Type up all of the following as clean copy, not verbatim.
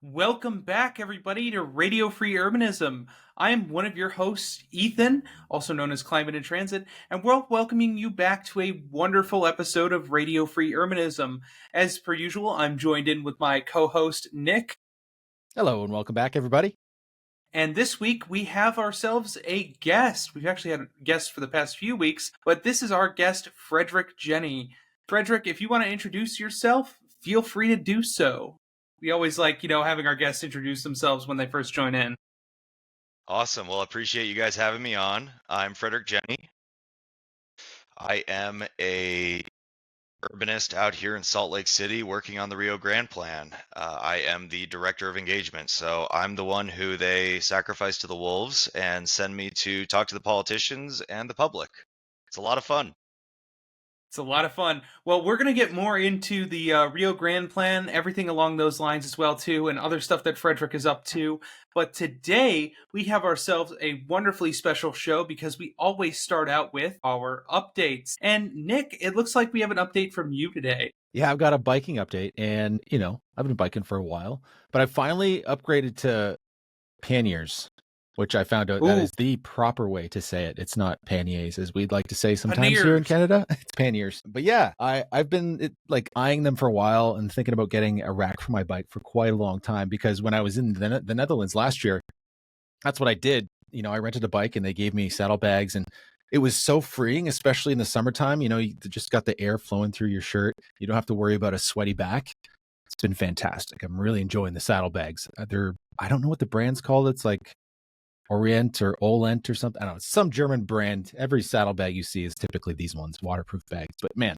Welcome back, everybody, to Radio Free Urbanism. I am one of your hosts, Ethan, also known as Climate and Transit, and we're welcoming you back to a wonderful episode of Radio Free Urbanism. As per usual, I'm joined in with my co-host, Nick. Hello, and welcome back, everybody. And this week, we have ourselves a guest. We've actually had a guest for the past few weeks, but this is our guest, Frederick Jenny. Frederick, if you want to introduce yourself, feel free to do so. We always like, having our guests introduce themselves when they first join in. Awesome. Well, appreciate you guys having me on. I'm Frederick Jenny. I am a urbanist out here in Salt Lake City working on the Rio Grande Plan. I am the director of engagement, so I'm the one who they sacrifice to the wolves and send me to talk to the politicians and the public. It's a lot of fun. It's a lot of fun. Well, we're going to get more into the Rio Grande Plan, everything along those lines as well, too, and other stuff that Frederick is up to. But today, we have ourselves a wonderfully special show because we always start out with our updates. And Nick, it looks like we have an update from you today. Yeah, I've got a biking update, and, I've been biking for a while, but I finally upgraded to panniers, which I found out that is the proper way to say it. It's not panniers, as we'd like to say sometimes here in Canada. It's panniers. But yeah, I've been eyeing them for a while and thinking about getting a rack for my bike for quite a long time, because when I was in the Netherlands last year, that's what I did. I rented a bike and they gave me saddlebags, and it was so freeing, especially in the summertime. You just got the air flowing through your shirt. You don't have to worry about a sweaty back. It's been fantastic. I'm really enjoying the saddlebags. I don't know what the brand's called. It's like Orient or Olent or something. I don't know. It's some German brand. Every saddlebag you see is typically these ones, waterproof bags. But man,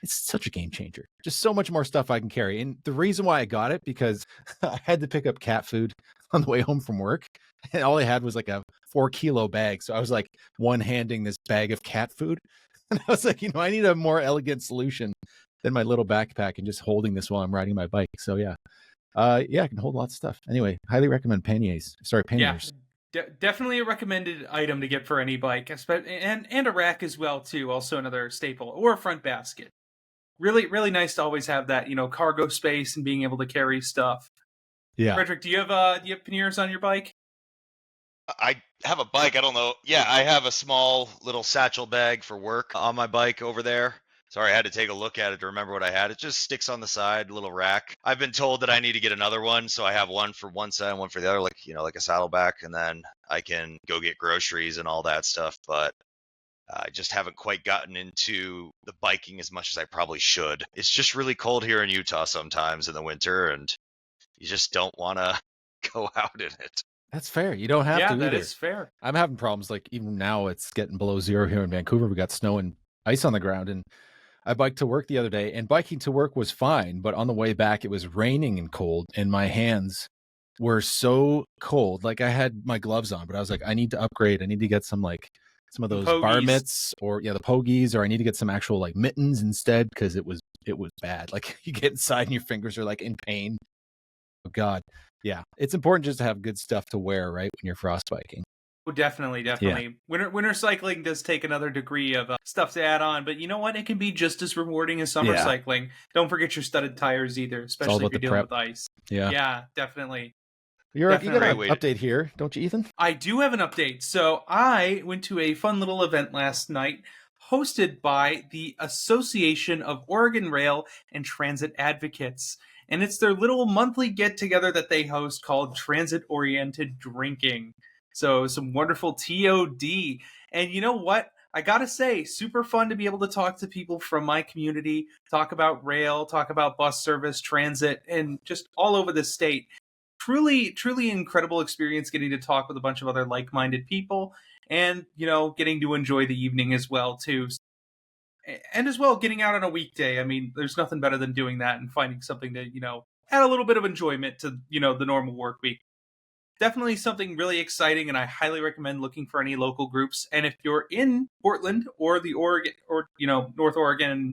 it's such a game changer. Just so much more stuff I can carry. And the reason why I got it, because I had to pick up cat food on the way home from work. And all I had was like a 4-kilo bag. So I was like one-handing this bag of cat food. And I was like, I need a more elegant solution than my little backpack and just holding this while I'm riding my bike. So yeah. I can hold lots of stuff. Anyway, highly recommend panniers. Yeah. Definitely a recommended item to get for any bike, and a rack as well too. Also another staple, or a front basket. Really, really nice to always have that, cargo space and being able to carry stuff. Yeah. Frederick, do you have panniers on your bike? I have a bike. I don't know. Yeah, I have a small little satchel bag for work on my bike over there. Sorry, I had to take a look at it to remember what I had. It just sticks on the side, little rack. I've been told that I need to get another one, so I have one for one side and one for the other, like a saddleback, and then I can go get groceries and all that stuff. But I just haven't quite gotten into the biking as much as I probably should. It's just really cold here in Utah sometimes in the winter, and you just don't want to go out in it. That's fair. You don't have to either. Yeah, that is fair. I'm having problems. Like even now it's getting below zero here in Vancouver. We got snow and ice on the ground, and I biked to work the other day, and biking to work was fine. But on the way back, it was raining and cold, and my hands were so cold. Like I had my gloves on, but I was like, I need to upgrade. I need to get some of those bar mitts, or the pogies, or I need to get some actual like mittens instead, because it was bad. Like you get inside and your fingers are like in pain. Oh God. Yeah. It's important just to have good stuff to wear, right, when you're frostbiking. Oh, definitely. Yeah. Winter cycling does take another degree of stuff to add on, but you know what? It can be just as rewarding as summer cycling. Don't forget your studded tires either, especially if you're dealing with ice. Yeah, definitely. You got an update here, don't you, Ethan? I do have an update. So I went to a fun little event last night hosted by the Association of Oregon Rail and Transit Advocates. And it's their little monthly get-together that they host called Transit-Oriented Drinking. So some wonderful TOD. And you know what? I gotta say, super fun to be able to talk to people from my community, talk about rail, talk about bus service, transit, and just all over the state. Truly, truly incredible experience getting to talk with a bunch of other like-minded people and, getting to enjoy the evening as well, too. And as well, getting out on a weekday. I mean, there's nothing better than doing that and finding something to, add a little bit of enjoyment to, the normal work week. Definitely something really exciting, and I highly recommend looking for any local groups. And if you're in Portland or the Oregon or, North Oregon and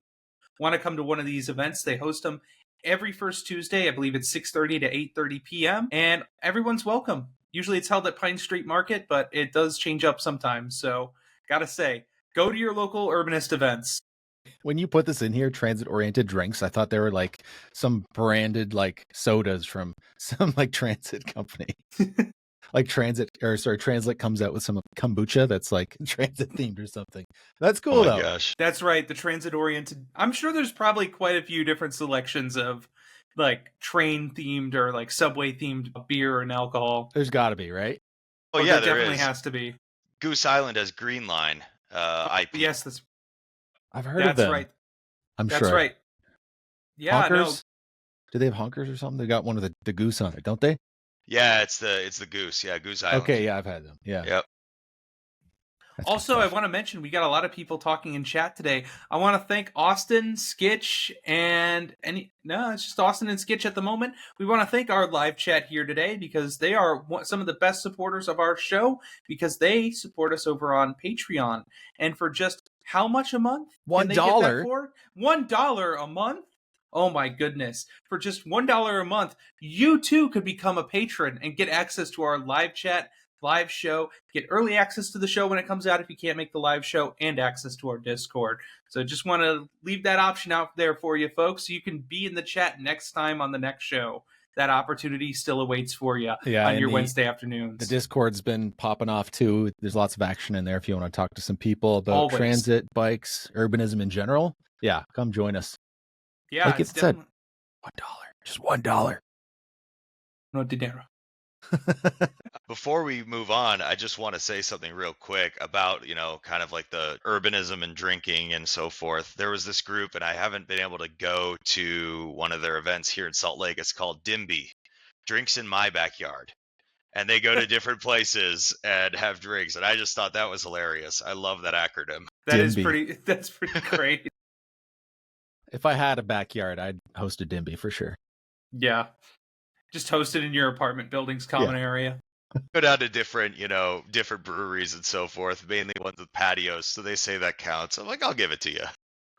want to come to one of these events, they host them every first Tuesday. I believe it's 6:30 to 8:30 p.m. And everyone's welcome. Usually it's held at Pine Street Market, but it does change up sometimes. So gotta say, go to your local urbanist events. When you put this in here, transit-oriented drinks, I thought they were like some branded like sodas from some like transit company. Like Transit comes out with some kombucha that's like transit themed or something. That's Oh cool my though. gosh. That's right, the transit-oriented. I'm sure there's probably quite a few different selections of like train-themed or like subway-themed beer and alcohol. There's got to be, right? Oh There yeah, there definitely is. has to be. Goose Island has Green Line IP. Yes, I've heard of that's them. right. I'm That's sure. right. Yeah, no. Honkers? Do they have honkers or something? They got one of the goose on it, don't they? Yeah, it's the Goose. Yeah, Goose Island. Okay, yeah, I've had them. Yeah. Yep. That's good Also, I stuff. want to mention we got a lot of people talking in chat today. I want to thank Austin, Skitch, and it's just Austin and Skitch at the moment. We want to thank our live chat here today because they are some of the best supporters of our show because they support us over on Patreon. And for just how much a month? Can they get that $1. for? $1 a month? Oh my goodness. For just $1 a month, you too could become a patron and get access to our live chat, live show, get early access to the show when it comes out if you can't make the live show, and access to our Discord. So just want to leave that option out there for you folks so you can be in the chat next time on the next show. That opportunity still awaits for you on your Wednesday afternoons. The Discord's been popping off too. There's lots of action in there if you want to talk to some people about Always. transit, bikes, urbanism in general. Yeah, come join us. Yeah, like it's it said, definitely $1. Just $1. no dinero. Before we move on, I just want to say something real quick about, kind of like the urbanism and drinking and so forth. There was this group, and I haven't been able to go to one of their events here in Salt Lake. It's called DIMBY, Drinks in My Backyard. And they go to different places and have drinks. And I just thought that was hilarious. I love that acronym. That's DIMBY. pretty great. If I had a backyard, I'd host a DIMBY for sure. Yeah. Just host it in your apartment building's common area. Go down to different breweries and so forth, mainly ones with patios. So they say that counts. I'm like, I'll give it to you.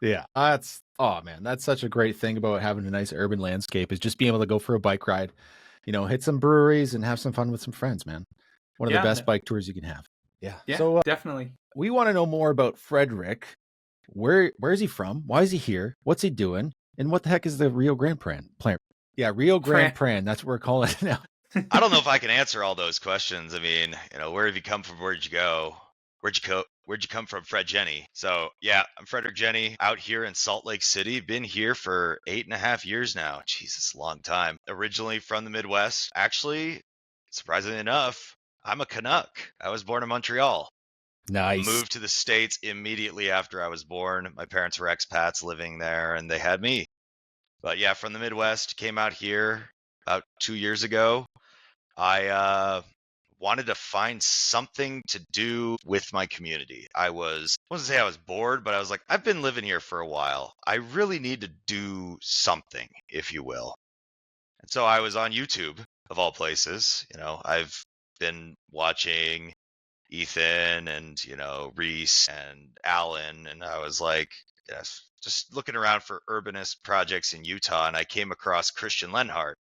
Yeah, that's such a great thing about having a nice urban landscape is just being able to go for a bike ride, hit some breweries and have some fun with some friends, man. One of the best bike tours you can have. Yeah. So definitely. We want to know more about Frederick. Where is he from? Why is he here? What's he doing? And what the heck is the Rio Grande Plan? Yeah, Rio Grande Plan. That's what we're calling it now. I don't know if I can answer all those questions. I mean, where have you come from? Where'd you go? Where'd you come from, Fred Jenny? So yeah, I'm Frederick Jenny out here in Salt Lake City. Been here for 8.5 years now. Jesus, a long time. Originally from the Midwest. Actually, surprisingly enough, I'm a Canuck. I was born in Montreal. Nice. Moved to the States immediately after I was born. My parents were expats living there, and they had me. But yeah, from the Midwest, came out here about 2 years ago. I wanted to find something to do with my community. I wasn't say I was bored, but I was like, I've been living here for a while. I really need to do something, if you will. And so I was on YouTube, of all places. I've been watching Ethan and, Reese and Alan, and I was like, yes, just looking around for urbanist projects in Utah, and I came across Christian Lenhart.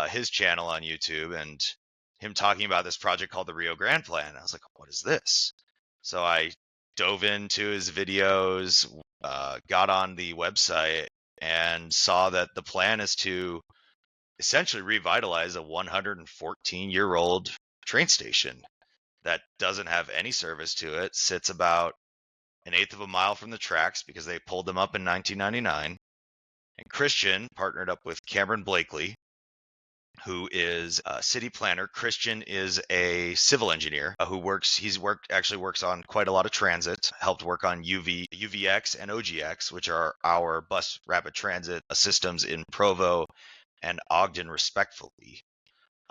His channel on YouTube and him talking about this project called the Rio Grande Plan. I was like, what is this? So I dove into his videos, got on the website, and saw that the plan is to essentially revitalize a 114-year-old train station that doesn't have any service to it, sits about an eighth of a mile from the tracks because they pulled them up in 1999. And Christian partnered up with Cameron Blakely, who is a city planner. Christian is a civil engineer who works on quite a lot of transit, helped work on UVX and OGX, which are our bus rapid transit systems in Provo and Ogden, respectively.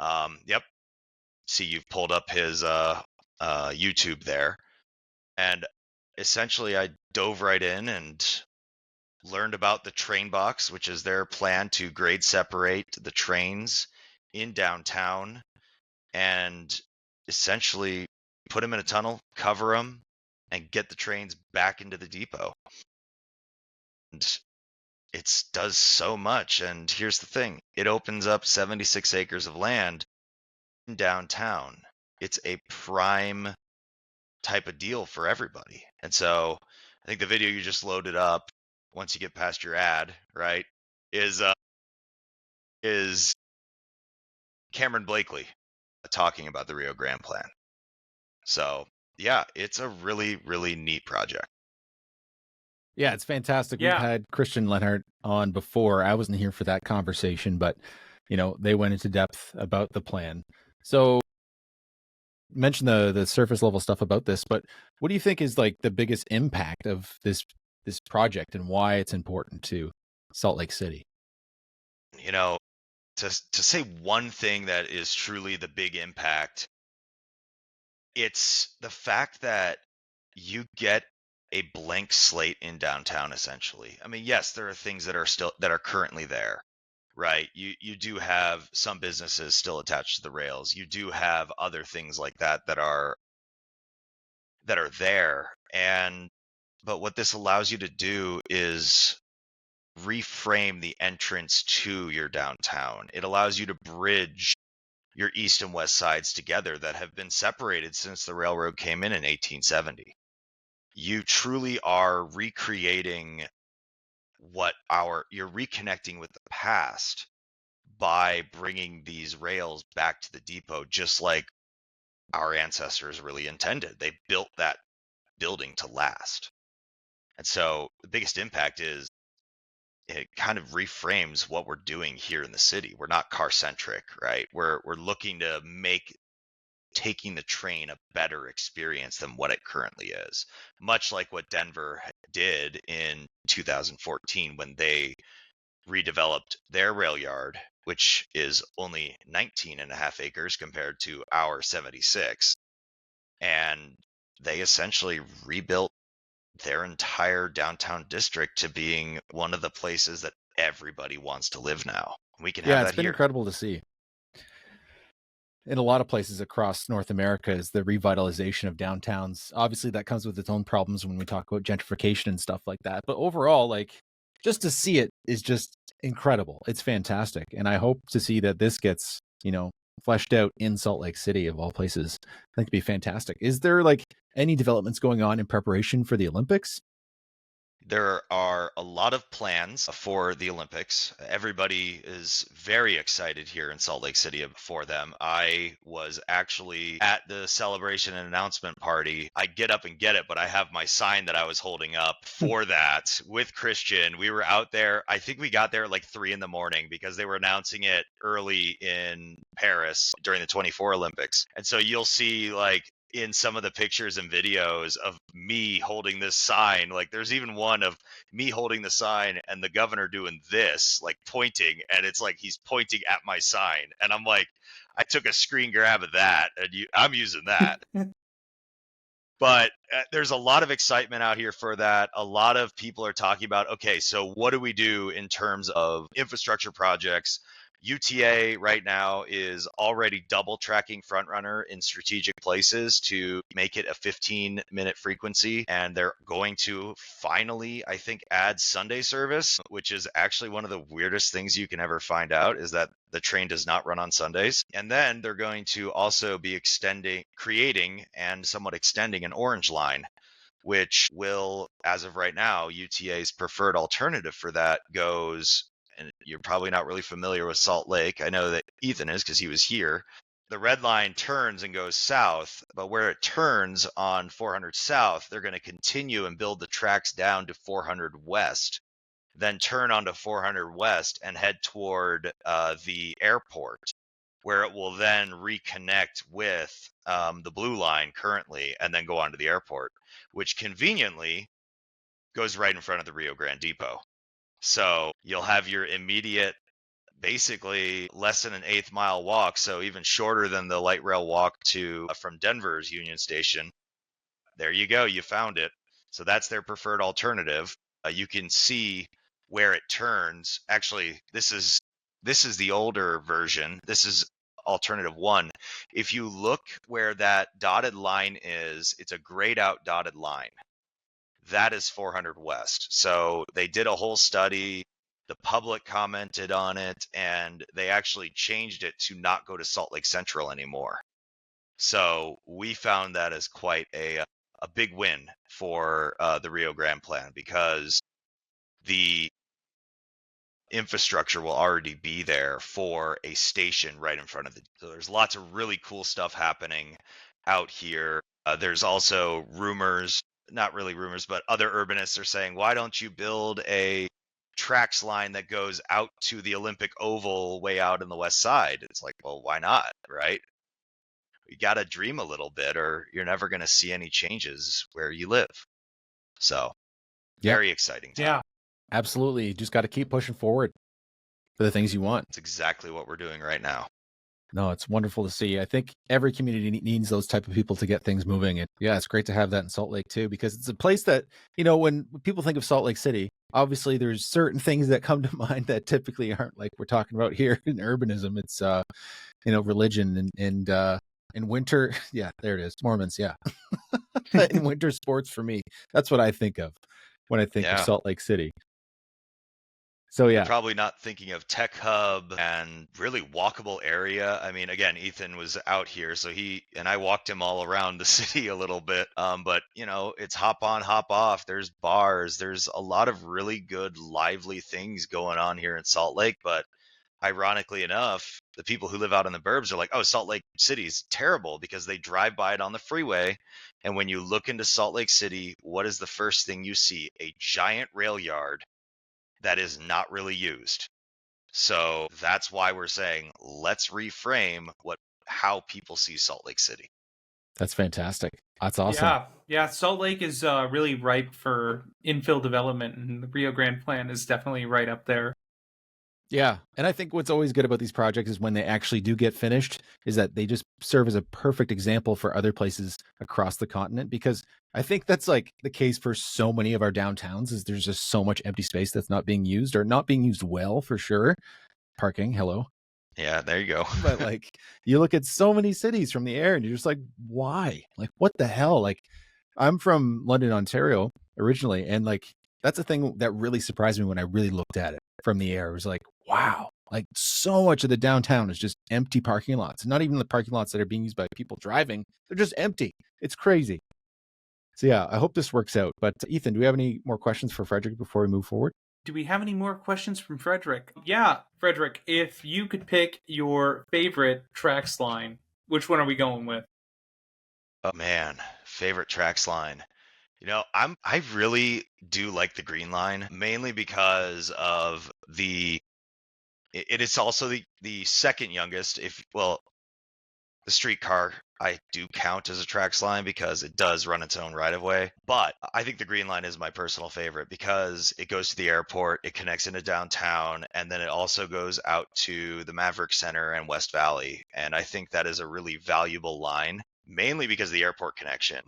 Yep. See, you've pulled up his YouTube there. And essentially, I dove right in and learned about the train box, which is their plan to grade separate the trains in downtown and essentially put them in a tunnel, cover them, and get the trains back into the depot. And it does so much. And here's the thing. It opens up 76 acres of land in downtown. It's a prime type of deal for everybody. And so I think the video you just loaded up, once you get past your ad, right, is Cameron Blakely talking about the Rio Grande Plan. So yeah, it's a really, really neat project. Yeah, it's fantastic. We've Yeah. had Christian Lenhart on before. I wasn't here for that conversation, but they went into depth about the plan. So mention the surface level stuff about this, but what do you think is like the biggest impact of this project and why it's important to Salt Lake City? To say one thing that is truly the big impact, it's the fact that you get a blank slate in downtown essentially. I mean, yes, there are things that are currently there, right? You do have some businesses still attached to the rails. You do have other things like that are there. But what this allows you to do is reframe the entrance to your downtown. It allows you to bridge your east and west sides together that have been separated since the railroad came in 1870. You truly are recreating you're reconnecting with the past by bringing these rails back to the depot, just like our ancestors really intended. They built that building to last. And so the biggest impact is it kind of reframes what we're doing here in the city. We're not car centric, right? We're looking to make taking the train a better experience than what it currently is, much like what Denver did in 2014 when they redeveloped their rail yard, which is only 19 and a half acres compared to our 76. And they essentially rebuilt their entire downtown district to being one of the places that everybody wants to live now. We can have Yeah, it's that been here. incredible to see. In a lot of places across North America is the revitalization of downtowns. Obviously, that comes with its own problems when we talk about gentrification and stuff like that. But overall, like, just to see it is just incredible. It's fantastic. And I hope to see that this gets, fleshed out in Salt Lake City of all places. I think it'd be fantastic. Is there like any developments going on in preparation for the Olympics? There are a lot of plans for the Olympics. Everybody is very excited here in Salt Lake City for them. I was actually at the celebration and announcement party. I get up and get it, but I have my sign that I was holding up for that with Christian. We were out there. I think we got there at like 3 a.m. because they were announcing it early in Paris during the 24 Olympics. And so you'll see like in some of the pictures and videos of me holding this sign, like there's even one of me holding the sign and the governor doing this, like pointing, and it's like he's pointing at my sign, and I'm like, I took a screen grab of that, and I'm using that. But there's a lot of excitement out here for that. A lot of people are talking about, okay, so what do we do in terms of infrastructure projects? UTA right now is already double tracking Frontrunner in strategic places to make it a 15-minute frequency. And they're going to finally, I think, add Sunday service, which is actually one of the weirdest things you can ever find out is that the train does not run on Sundays. And then they're going to also be creating and somewhat extending an orange line, which will, as of right now, UTA's preferred alternative for that goes, and you're probably not really familiar with Salt Lake. I know that Ethan is because he was here. The red line turns and goes south, but where it turns on 400 South, they're going to continue and build the tracks down to 400 West, then turn onto 400 West and head toward the airport, where it will then reconnect with the blue line currently and then go on to the airport, which conveniently goes right in front of the Rio Grande Depot. So you'll have your immediate, basically less than an 1/8 mile walk, so even shorter than the light rail walk to from Denver's Union Station. There you go, you found it. So that's their preferred alternative. You can see where it turns. Actually, this is the older version. This is alternative 1. If you look where that dotted line is, it's a grayed out dotted line. That is 400 West. So they did a whole study. The public commented on it, and they actually changed it to not go to Salt Lake Central anymore. So we found that as quite a a big win for the Rio Grande Plan, because the infrastructure will already be there for a station right in front of the. So there's lots of really cool stuff happening out here. There's also rumors, not really rumors, but other urbanists are saying, why don't you build a tracks line that goes out to the Olympic Oval way out in the west side? It's like, well, why not, right? You got to dream a little bit, or you're never going to see any changes where you live. So, Yeah. very exciting time. Yeah. Absolutely. You just got to keep pushing forward for the things you want. It's exactly what we're doing right now. No, it's wonderful to see. I think every community needs those type of people to get things moving. And yeah, it's great to have that in Salt Lake too, because it's a place that, when people think of Salt Lake City, obviously there's certain things that come to mind that typically aren't like we're talking about here in urbanism. It's, religion and winter. Yeah, there it is. Mormons. Yeah. And winter sports for me. That's what I think of when I think of Salt Lake City. So yeah, you're probably not thinking of tech hub and really walkable area. I mean, again, Ethan was out here, so I walked him all around the city a little bit. But it's hop on, hop off. There's bars. There's a lot of really good, lively things going on here in Salt Lake. But ironically enough, the people who live out in the burbs are like, oh, Salt Lake City is terrible, because they drive by it on the freeway. And when you look into Salt Lake City, what is the first thing you see? A giant rail yard that is not really used. So that's why we're saying, let's reframe how people see Salt Lake City. That's fantastic. That's awesome. Yeah. Salt Lake is really ripe for infill development, and the Rio Grande Plan is definitely right up there. Yeah. And I think what's always good about these projects is when they actually do get finished, is that they just serve as a perfect example for other places across the continent, because I think that's like the case for so many of our downtowns, is there's just so much empty space that's not being used, or not being used well, for sure. Parking, hello. Yeah, there you go. But like, you look at so many cities from the air and you're just like, why? Like, what the hell? Like, I'm from London, Ontario originally, and like, that's a thing that really surprised me when I really looked at it from the air. It was like, wow, like so much of the downtown is just empty parking lots. Not even the parking lots that are being used by people driving. They're just empty. It's crazy. So yeah, I hope this works out. But Ethan, do we have any more questions for Frederick before we move forward? Do we have any more questions from Frederick? Yeah, Frederick, if you could pick your favorite tracks line, which one are we going with? Oh man, favorite tracks line. I really do like the Green Line, mainly because of it is also the second youngest. The streetcar I do count as a tracks line because it does run its own right of way. But I think the Green Line is my personal favorite because it goes to the airport, it connects into downtown, and then it also goes out to the Maverick Center and West Valley. And I think that is a really valuable line, mainly because of the airport connection.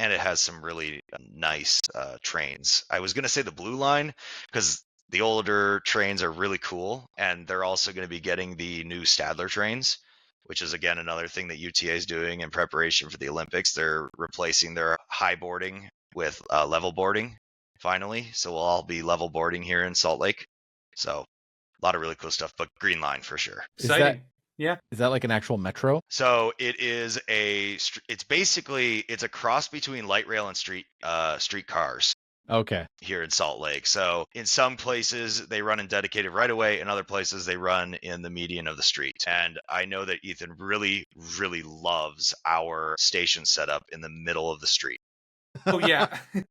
And it has some really nice trains. I was going to say the Blue Line because the older trains are really cool, and they're also going to be getting the new Stadler trains, which is again another thing that UTA is doing in preparation for the Olympics. They're replacing their high boarding with level boarding finally, so we'll all be level boarding here in Salt Lake. So a lot of really cool stuff, but Green Line for sure. Exciting. Is that like an actual metro? So it is it's a cross between light rail and streetcars. Okay. Here in Salt Lake. So in some places they run in dedicated right of way, in other places they run in the median of the street. And I know that Ethan really, really loves our station setup in the middle of the street. Oh yeah. I'm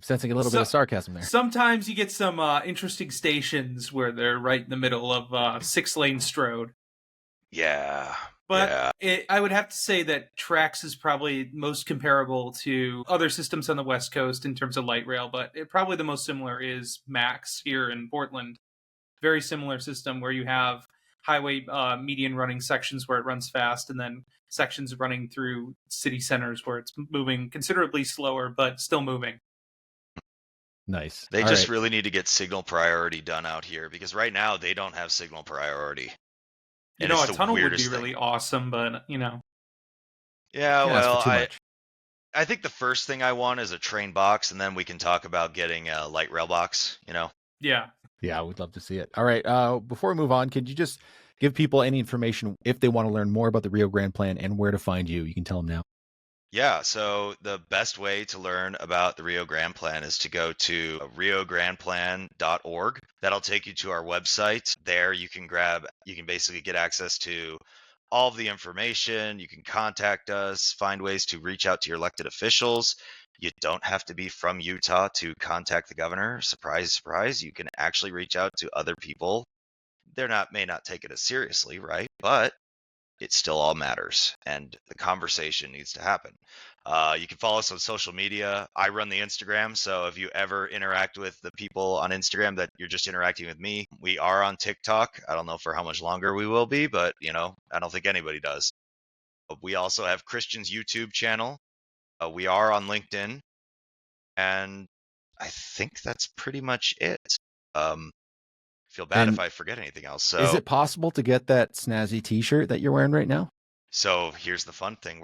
sensing a little bit of sarcasm there. Sometimes you get some interesting stations where they're right in the middle of 6-lane Strode. Yeah. But I would have to say that Trax is probably most comparable to other systems on the West Coast in terms of light rail, but probably the most similar is Max here in Portland. Very similar system where you have highway median running sections where it runs fast, and then sections running through city centers where it's moving considerably slower, but still moving. Nice. They just really need to get signal priority done out here, because right now they don't have signal priority. A tunnel would be really awesome, but Yeah, well, I think the first thing I want is a train box, and then we can talk about getting a light rail box, Yeah. Yeah, we'd love to see it. All right. Before we move on, could you just give people any information if they want to learn more about the Rio Grande Plan and where to find you? You can tell them now. Yeah, so the best way to learn about the Rio Grande Plan is to go to riograndeplan.org. That'll take you to our website. There you can basically get access to all of the information. You can contact us, find ways to reach out to your elected officials. You don't have to be from Utah to contact the governor. Surprise, surprise. You can actually reach out to other people. May not take it as seriously, right? But it still all matters, and the conversation needs to happen. You can follow us on social media. I run the Instagram, so if you ever interact with the people on Instagram that you're just interacting with me, we are on TikTok. I don't know for how much longer we will be, but I don't think anybody does. We also have Christian's YouTube channel. We are on LinkedIn, and I think that's pretty much it. Feel bad if I forget anything else. Is it possible to get that snazzy T-shirt that you're wearing right now? So here's the fun thing.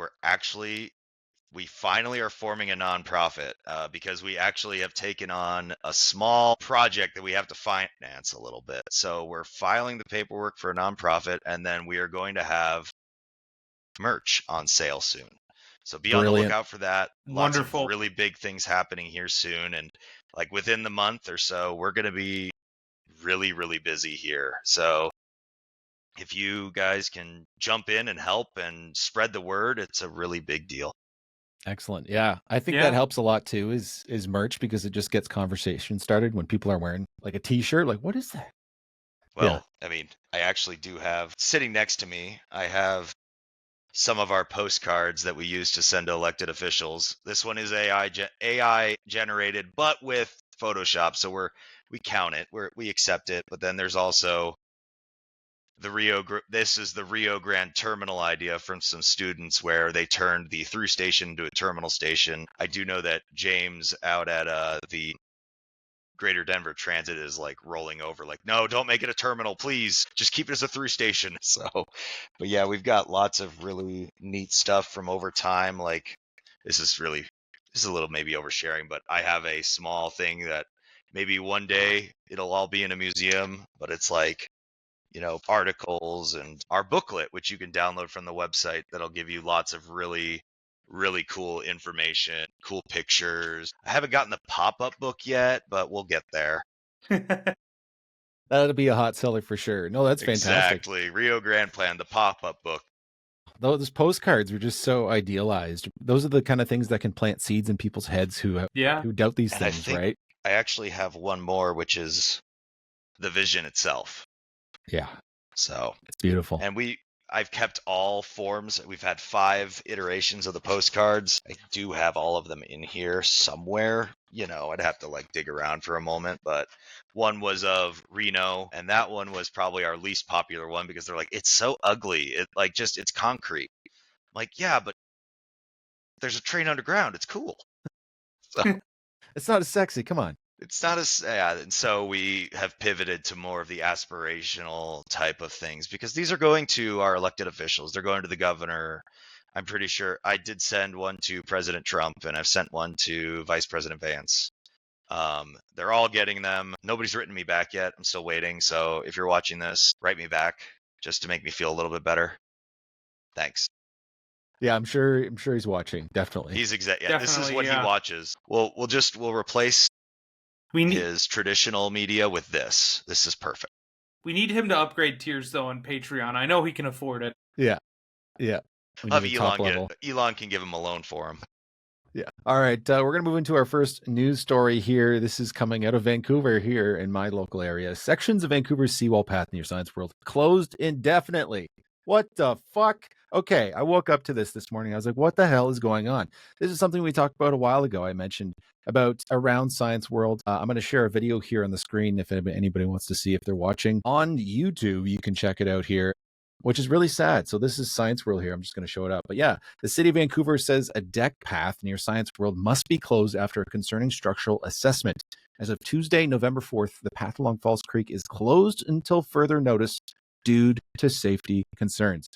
We finally are forming a nonprofit because we actually have taken on a small project that we have to finance a little bit. So we're filing the paperwork for a nonprofit, and then we are going to have merch on sale soon. So be on the Brilliant. lookout for that. Lots of Wonderful. really big things happening here soon. And like within the month or so, we're going to be really, really busy here. So if you guys can jump in and help and spread the word, it's a really big deal. Excellent. Yeah, I think Yeah. that helps a lot too. Is merch, because it just gets conversation started when people are wearing like a T-shirt. Like, what is that? Well, I mean, I actually do have sitting next to me, I have some of our postcards that we use to send to elected officials. This one is AI generated, but with Photoshop, so we count it, we accept it. But then there's also this is the Rio Grande terminal idea from some students where they turned the through station into a terminal station. I do know that James out at the Greater Denver Transit is like rolling over, like, no, don't make it a terminal, please. Just keep it as a through station. So, but yeah, we've got lots of really neat stuff from over time. Like, this is a little maybe oversharing, but I have a small thing that maybe one day it'll all be in a museum, but it's like, articles and our booklet, which you can download from the website, that'll give you lots of really, really cool information, cool pictures. I haven't gotten the pop-up book yet, but we'll get there. That'll be a hot seller for sure. No, that's fantastic. Exactly. Rio Grande Plan, the pop-up book. Those postcards are just so idealized. Those are the kind of things that can plant seeds in people's heads who doubt these And things, right? I actually have one more, which is the vision itself. Yeah. So it's beautiful. And I've kept all forms. We've had 5 iterations of the postcards. I do have all of them in here somewhere. I'd have to like dig around for a moment, but one was of Reno, and that one was probably our least popular one because they're like, it's so ugly. It's concrete. I'm like, yeah, but there's a train underground. It's cool. So it's not as sexy. Come on. It's not as and so we have pivoted to more of the aspirational type of things because these are going to our elected officials. They're going to the governor. I'm pretty sure I did send one to President Trump, and I've sent one to Vice President Vance. They're all getting them. Nobody's written me back yet. I'm still waiting. So if you're watching this, write me back just to make me feel a little bit better. Thanks. Yeah, I'm sure he's watching. Definitely. He's this is what he watches. We'll replace his traditional media with this. This is perfect. We need him to upgrade tiers though on Patreon. I know he can afford it. Yeah. Elon can give him a loan for him. Yeah. All right. We're going to move into our first news story here. This is coming out of Vancouver here in my local area. Sections of Vancouver's Seawall path near Science World closed indefinitely. What the fuck? Okay, I woke up to this morning. I was like, what the hell is going on? This is something we talked about a while ago. I mentioned about around Science World. I'm going to share a video here on the screen if anybody wants to see if they're watching. On YouTube, you can check it out here, which is really sad. So this is Science World here. I'm just going to show it up. But yeah, the city of Vancouver says a deck path near Science World must be closed after a concerning structural assessment. As of Tuesday, November 4th, the path along Falls Creek is closed until further notice due to safety concerns.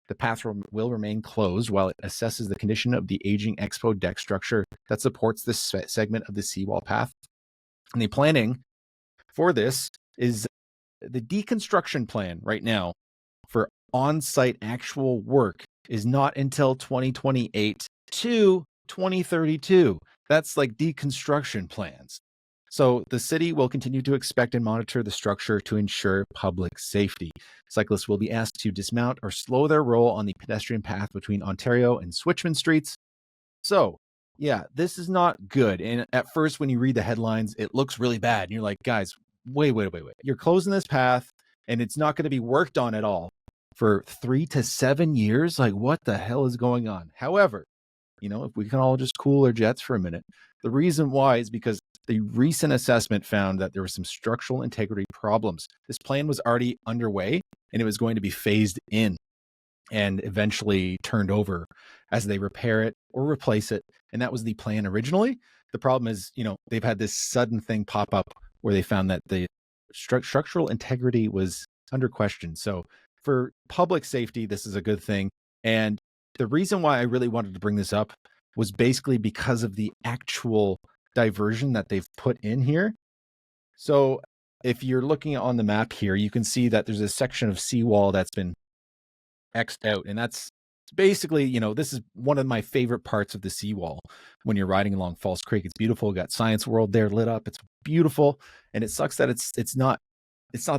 The path will remain closed while it assesses the condition of the aging expo deck structure that supports this segment of the Seawall path. And the planning for this is the deconstruction plan right now for on-site actual work is not until 2028 to 2032. That's like deconstruction plans. So the city will continue to inspect and monitor the structure to ensure public safety. Cyclists will be asked to dismount or slow their roll on the pedestrian path between Ontario and Switchman Streets. So, yeah, this is not good. And at first, when you read the headlines, it looks really bad. And you're like, guys, wait. You're closing this path and it's not going to be worked on at all for 3 to 7 years. Like, what the hell is going on? However, if we can all just cool our jets for a minute, the reason why is because the recent assessment found that there were some structural integrity problems. This plan was already underway and it was going to be phased in and eventually turned over as they repair it or replace it. And that was the plan originally. The problem is, they've had this sudden thing pop up where they found that the structural integrity was under question. So for public safety, this is a good thing. And the reason why I really wanted to bring this up was basically because of the actual diversion that they've put in here. So if you're looking on the map here, you can see that there's a section of seawall that's been X'd out. And that's basically, this is one of my favorite parts of the seawall when you're riding along False Creek. It's beautiful. Got Science World there lit up. It's beautiful. And it sucks that it's not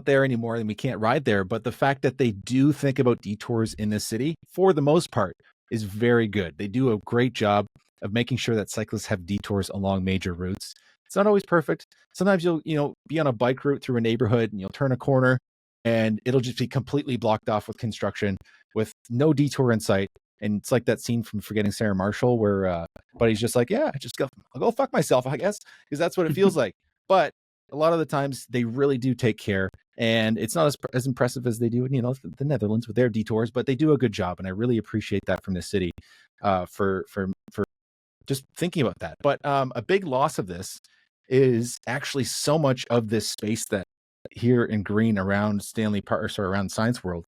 there anymore and we can't ride there. But the fact that they do think about detours in the city, for the most part, is very good. They do a great job of making sure that cyclists have detours along major routes. It's not always perfect. Sometimes you'll be on a bike route through a neighborhood and you'll turn a corner and it'll just be completely blocked off with construction with no detour in sight. And it's like that scene from Forgetting Sarah Marshall where Buddy's just like, yeah, I'll go fuck myself, I guess, because that's what it feels like. But a lot of the times they really do take care, and it's not as impressive as they do in the Netherlands with their detours, but they do a good job, and I really appreciate that from the city for just thinking about that. But a big loss of this is actually so much of this space that here in green around Stanley Park, or around Science World,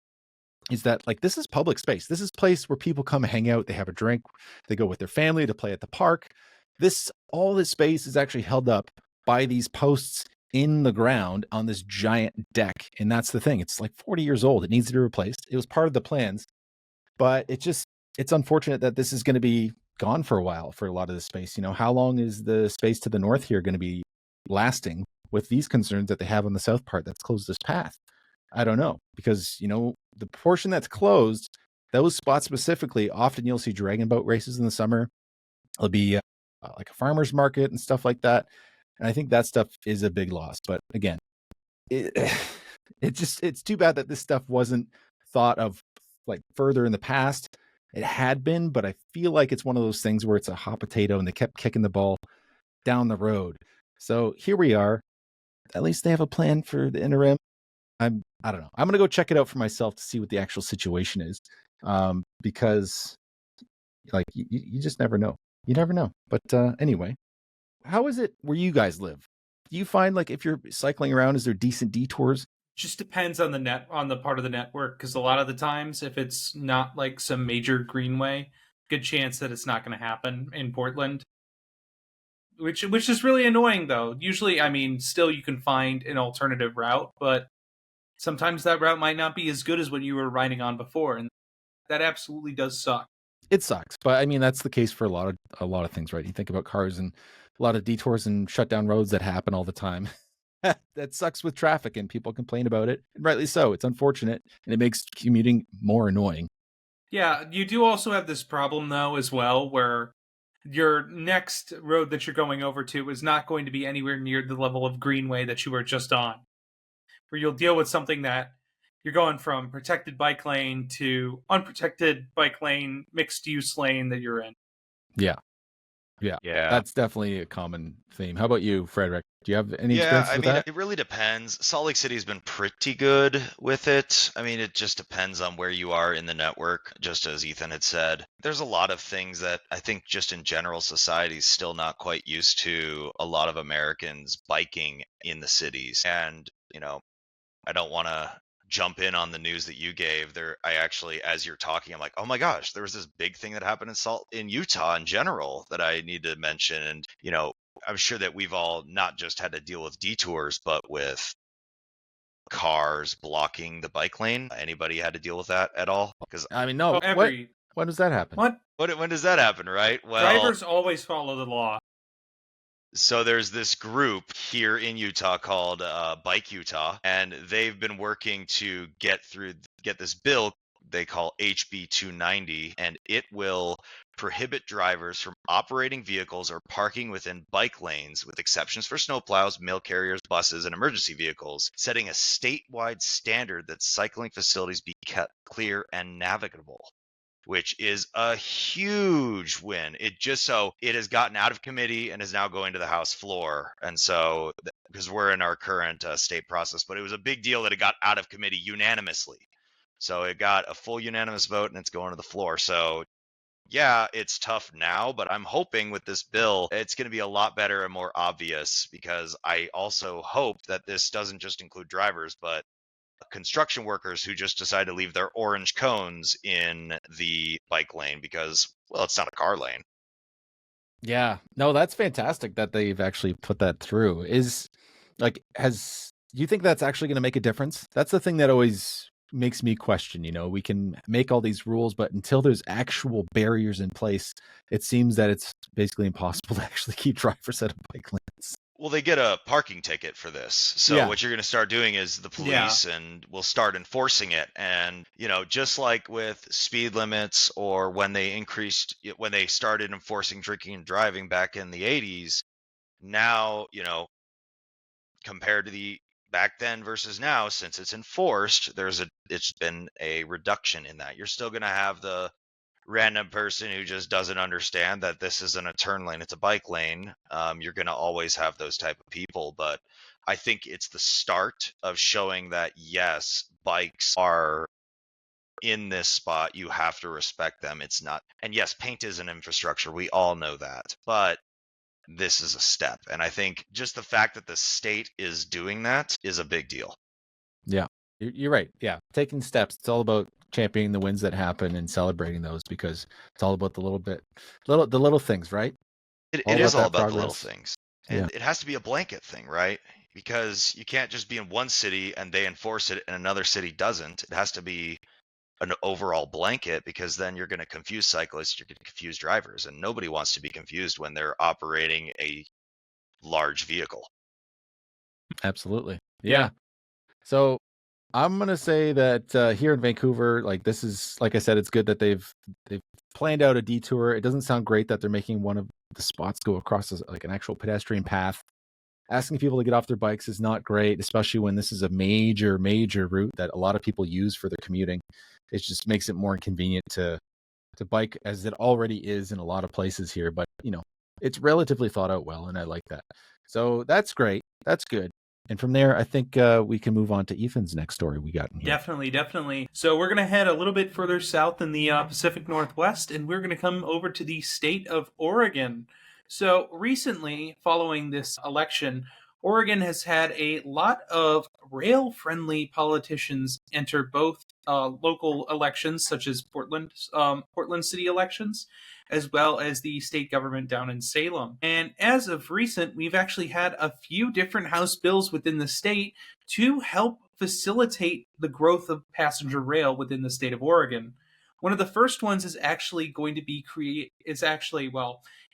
is that this is public space. This is a place where people come hang out, they have a drink, they go with their family to play at the park. All this space is actually held up by these posts in the ground on this giant deck. And that's the thing. It's like 40 years old. It needs to be replaced. It was part of the plans, but it's unfortunate that this is going to be gone for a while for a lot of the space. How long is the space to the north here going to be lasting with these concerns that they have on the south part that's closed this path? I don't know, because, the portion that's closed, those spots specifically, often you'll see dragon boat races in the summer. It'll be like a farmer's market and stuff like that. And I think that stuff is a big loss. But again, it's too bad that this stuff wasn't thought of further in the past. It had been, but I feel like it's one of those things where it's a hot potato and they kept kicking the ball down the road. So here we are. At least they have a plan for the interim. I don't know. I'm going to go check it out for myself to see what the actual situation is. Because you just never know. You never know. But anyway, how is it where you guys live? Do you find if you're cycling around, is there decent detours? Just depends on the part of the network, because a lot of the times, if it's not some major greenway, good chance that it's not going to happen in Portland. Which is really annoying, though. Usually, still you can find an alternative route, but sometimes that route might not be as good as what you were riding on before, and that absolutely does suck. It sucks, but that's the case for a lot of things, right? You think about cars and a lot of detours and shut down roads that happen all the time. That sucks with traffic, and people complain about it, and rightly so. It's unfortunate, and it makes commuting more annoying. Yeah, you do also have this problem, though, as well, where your next road that you're going over to is not going to be anywhere near the level of greenway that you were just on, where you'll deal with something that you're going from protected bike lane to unprotected bike lane, mixed use lane that you're in. Yeah. That's definitely a common theme. How about you, Frederick? Do you have any experience with that? It really depends. Salt Lake City's been pretty good with it. It just depends on where you are in the network, just as Ethan had said. There's a lot of things that I think just in general society is still not quite used to, a lot of Americans biking in the cities. And, I don't want to jump in on the news that you gave there. I actually, as you're talking, I'm like, oh my gosh, there was this big thing that happened in Utah in general that I need to mention. And, I'm sure that we've all not just had to deal with detours, but with cars blocking the bike lane. Anybody had to deal with that at all? Because I mean, no. Oh, When does that happen? what? when does that happen, right? Well, Drivers always follow the law. so there's this group here in Utah called Bike Utah, and they've been working to get this bill they call HB 290, and it will prohibit drivers from operating vehicles or parking within bike lanes, with exceptions for snowplows, mail carriers, buses, and emergency vehicles, setting a statewide standard that cycling facilities be kept clear and navigable, which is a huge win. It has gotten out of committee and is now going to the House floor. And so, because we're in our current state process, but it was a big deal that it got out of committee unanimously. So it got a full unanimous vote and it's going to the floor. So yeah, it's tough now, but I'm hoping with this bill, it's going to be a lot better and more obvious, because I also hope that this doesn't just include drivers, but construction workers who just decide to leave their orange cones in the bike lane because, well, it's not a car lane. Yeah, no, that's fantastic that they've actually put that through. Do you think that's actually going to make a difference? That's the thing that always makes me question. We can make all these rules, but until there's actual barriers in place, it seems that it's basically impossible to actually keep drivers out of bike lanes. Well, they get a parking ticket for this. So Yeah. what you're going to start doing is the police and will start enforcing it. And, just like with speed limits, or when they started enforcing drinking and driving back in the 80s, now, compared to the back then versus now, since it's enforced, it's been a reduction in that. You're still going to have the random person who just doesn't understand that this isn't a turn lane, it's a bike lane. You're going to always have those type of people, but I think it's the start of showing that, yes, bikes are in this spot, you have to respect them. It's not, and yes, paint is an infrastructure, we all know that, but this is a step. And I think just the fact that the state is doing that is a big deal. Yeah, you're right. Yeah, taking steps. It's all about championing the wins that happen and celebrating those, because it's all about the little things, right? It is all about the little progress. things. And it has to be a blanket thing, right? Because you can't just be in one city and they enforce it and another city doesn't. It has to be an overall blanket, because then you're going to confuse cyclists, you're going to confuse drivers, and nobody wants to be confused when they're operating a large vehicle. Absolutely. Yeah. Yeah. So I'm gonna say that here in Vancouver, this is, like I said, it's good that they've planned out a detour. It doesn't sound great that they're making one of the spots go across an actual pedestrian path. Asking people to get off their bikes is not great, especially when this is a major route that a lot of people use for their commuting. It just makes it more inconvenient to bike, as it already is in a lot of places here. But it's relatively thought out well, and I like that. So that's great. That's good. And from there, I think we can move on to Ethan's next story we got in here. Definitely. So we're going to head a little bit further south in the Pacific Northwest, and we're going to come over to the state of Oregon. So recently, following this election, Oregon has had a lot of rail-friendly politicians enter both local elections, such as Portland city elections, as well as the state government down in Salem. And as of recent, we've actually had a few different House bills within the state to help facilitate the growth of passenger rail within the state of Oregon. One of the first ones is actually going to be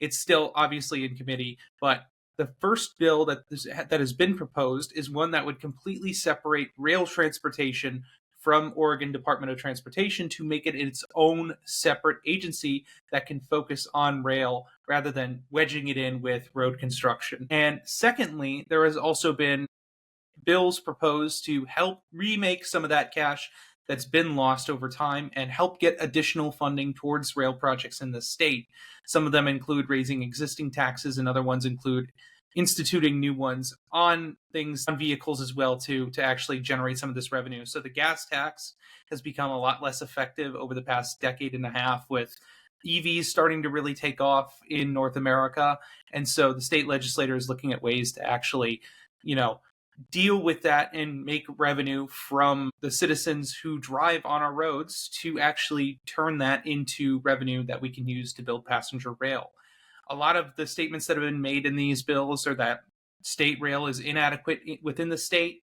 it's still obviously in committee, but the first bill that has been proposed is one that would completely separate rail transportation from Oregon Department of Transportation to make it its own separate agency that can focus on rail rather than wedging it in with road construction. And secondly, there has also been bills proposed to help remake some of that cash that's been lost over time and help get additional funding towards rail projects in the state. Some of them include raising existing taxes, and other ones include instituting new ones on vehicles as well to actually generate some of this revenue. So the gas tax has become a lot less effective over the past decade and a half, with EVs starting to really take off in North America. And so the state legislator is looking at ways to actually, deal with that and make revenue from the citizens who drive on our roads to actually turn that into revenue that we can use to build passenger rail. A lot of the statements that have been made in these bills are that state rail is inadequate within the state.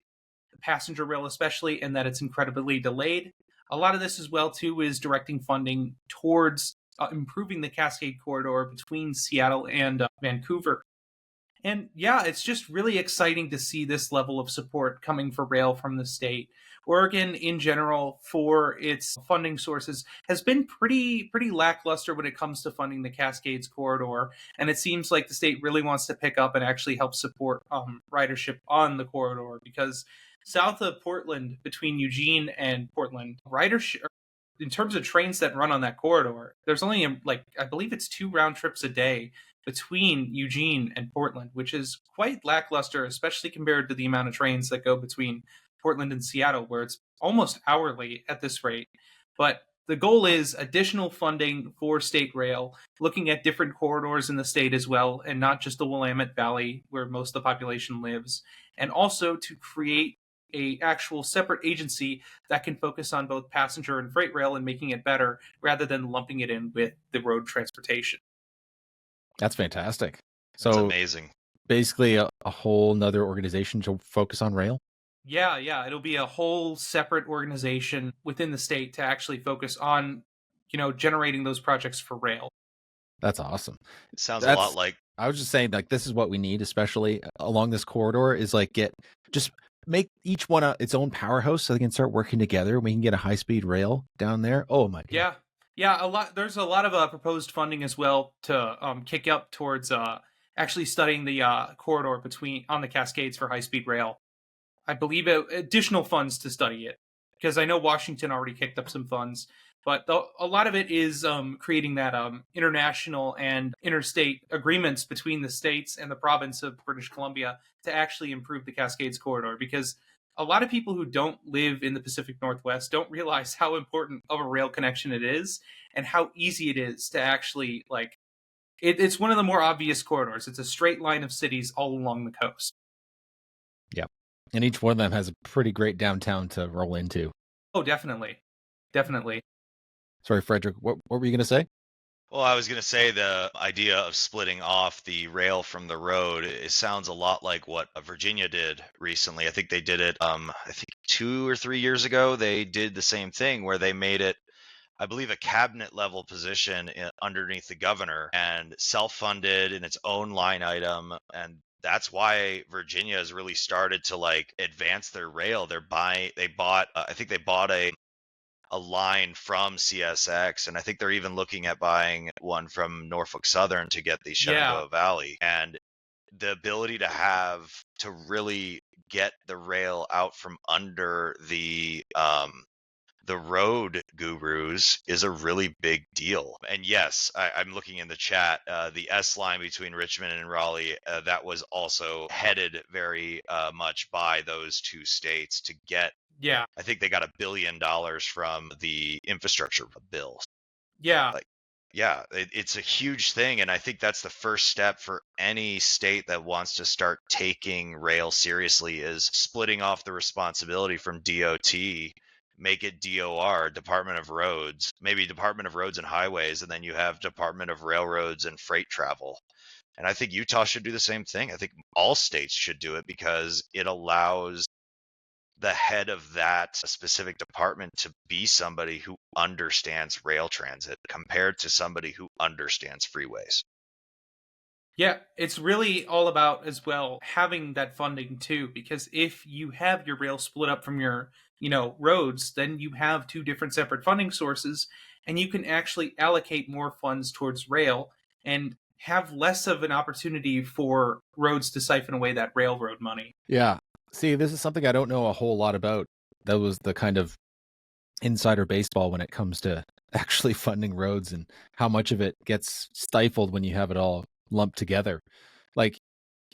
passenger rail especially, and that it's incredibly delayed. A lot of this as well too is directing funding towards improving the Cascade Corridor between Seattle and Vancouver. And yeah, it's just really exciting to see this level of support coming for rail from the state. Oregon, in general, for its funding sources, has been pretty lackluster when it comes to funding the Cascades corridor, and it seems like the state really wants to pick up and actually help support ridership on the corridor because south of Portland, between Eugene and Portland, ridership in terms of trains that run on that corridor, there's only like I believe it's 2 round trips a day between Eugene and Portland, which is quite lackluster, especially compared to the amount of trains that go between Portland and Seattle, where it's almost hourly at this rate. But the goal is additional funding for state rail, looking at different corridors in the state as well, and not just the Willamette Valley, where most of the population lives, and also to create a actual separate agency that can focus on both passenger and freight rail and making it better rather than lumping it in with the road transportation. That's fantastic. That's So amazing. basically a whole nother organization to focus on rail. Yeah, it'll be a whole separate organization within the state to actually focus on, generating those projects for rail. That's awesome. It sounds a lot like I was just saying, like, this is what we need, especially along this corridor, is like just make each one its own powerhouse so they can start working together. We can get a high-speed rail down there. Oh my God. Yeah. There's a lot of proposed funding as well to kick up towards actually studying the corridor between on the Cascades for high-speed rail. I believe additional funds to study it because I know Washington already kicked up some funds, but a lot of it is creating that international and interstate agreements between the states and the province of British Columbia to actually improve the Cascades corridor because a lot of people who don't live in the Pacific Northwest don't realize how important of a rail connection it is and how easy it is to actually it's one of the more obvious corridors. It's a straight line of cities all along the coast. Yeah. And each one of them has a pretty great downtown to roll into. Oh, definitely. Sorry, Frederick, what were you going to say? Well, I was going to say the idea of splitting off the rail from the road, it sounds a lot like what Virginia did recently. I think they did it, I think 2 or 3 years ago, they did the same thing where they made it, I believe, a cabinet level position underneath the governor and self-funded in its own line item. And that's why Virginia has really started to advance their rail. I think they bought a line from CSX, and I think they're even looking at buying one from Norfolk Southern to get the Shenandoah Valley. And the ability to really get the rail out from under the road gurus is a really big deal. And yes, I'm looking in the chat, the S line between Richmond and Raleigh, that was also headed very much by those two states to get. Yeah. I think they got $1 billion from the infrastructure bill. Yeah. It's a huge thing. And I think that's the first step for any state that wants to start taking rail seriously is splitting off the responsibility from DOT, make it DOR, Department of Roads, maybe Department of Roads and Highways, and then you have Department of Railroads and Freight Travel. And I think Utah should do the same thing. I think all states should do it because it allows the head of that specific department to be somebody who understands rail transit compared to somebody who understands freeways. Yeah, it's really all about as well having that funding too, because if you have your rail split up from your, roads, then you have two different separate funding sources and you can actually allocate more funds towards rail and have less of an opportunity for roads to siphon away that railroad money. Yeah. See, this is something I don't know a whole lot about. That was the kind of insider baseball when it comes to actually funding roads and how much of it gets stifled when you have it all lumped together. Do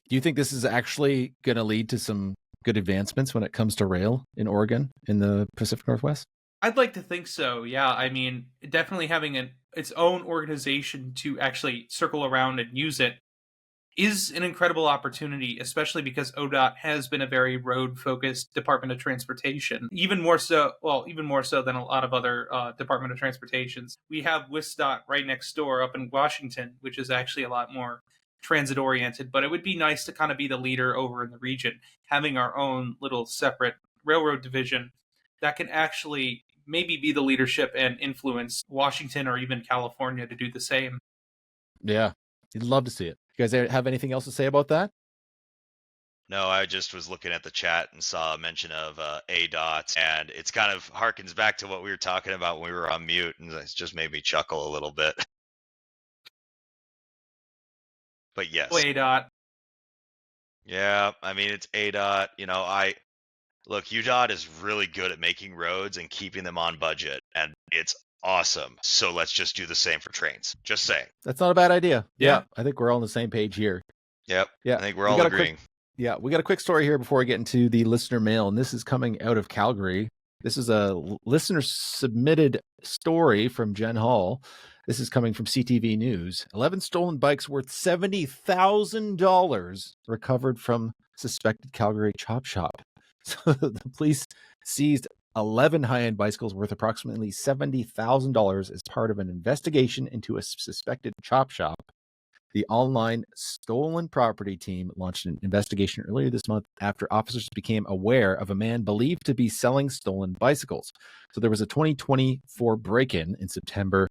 you think this is actually going to lead to some good advancements when it comes to rail in Oregon in the Pacific Northwest? I'd like to think so. Yeah, I mean, definitely having its own organization to actually circle around and use it is an incredible opportunity, especially because ODOT has been a very road-focused Department of Transportation. Even more so than a lot of other Department of Transportations. We have WISDOT right next door up in Washington, which is actually a lot more transit-oriented, but it would be nice to kind of be the leader over in the region, having our own little separate railroad division that can actually maybe be the leadership and influence Washington or even California to do the same. Yeah, you'd love to see it. You guys have anything else to say about that? No, I just was looking at the chat and saw a mention of ADOT, and it's kind of harkens back to what we were talking about when we were on mute, and it's just made me chuckle a little bit. But yes, ADOT. yeah, I mean it's ADOT. Look, UDOT is really good at making roads and keeping them on budget, and it's awesome. So let's just do the same for trains. Just saying. That's not a bad idea. Yeah. I think we're all on the same page here. Yep. Yeah, I think we're all agreeing. We got a quick story here before we get into the listener mail, and this is coming out of Calgary. This is a listener submitted story from Jen Hall. This is coming from CTV News. 11 stolen bikes worth $70,000 recovered from suspected Calgary chop shop. So the police seized 11 high-end bicycles worth approximately $70,000 as part of an investigation into a suspected chop shop. The online stolen property team launched an investigation earlier this month after officers became aware of a man believed to be selling stolen bicycles. So there was a 2024 break-in in September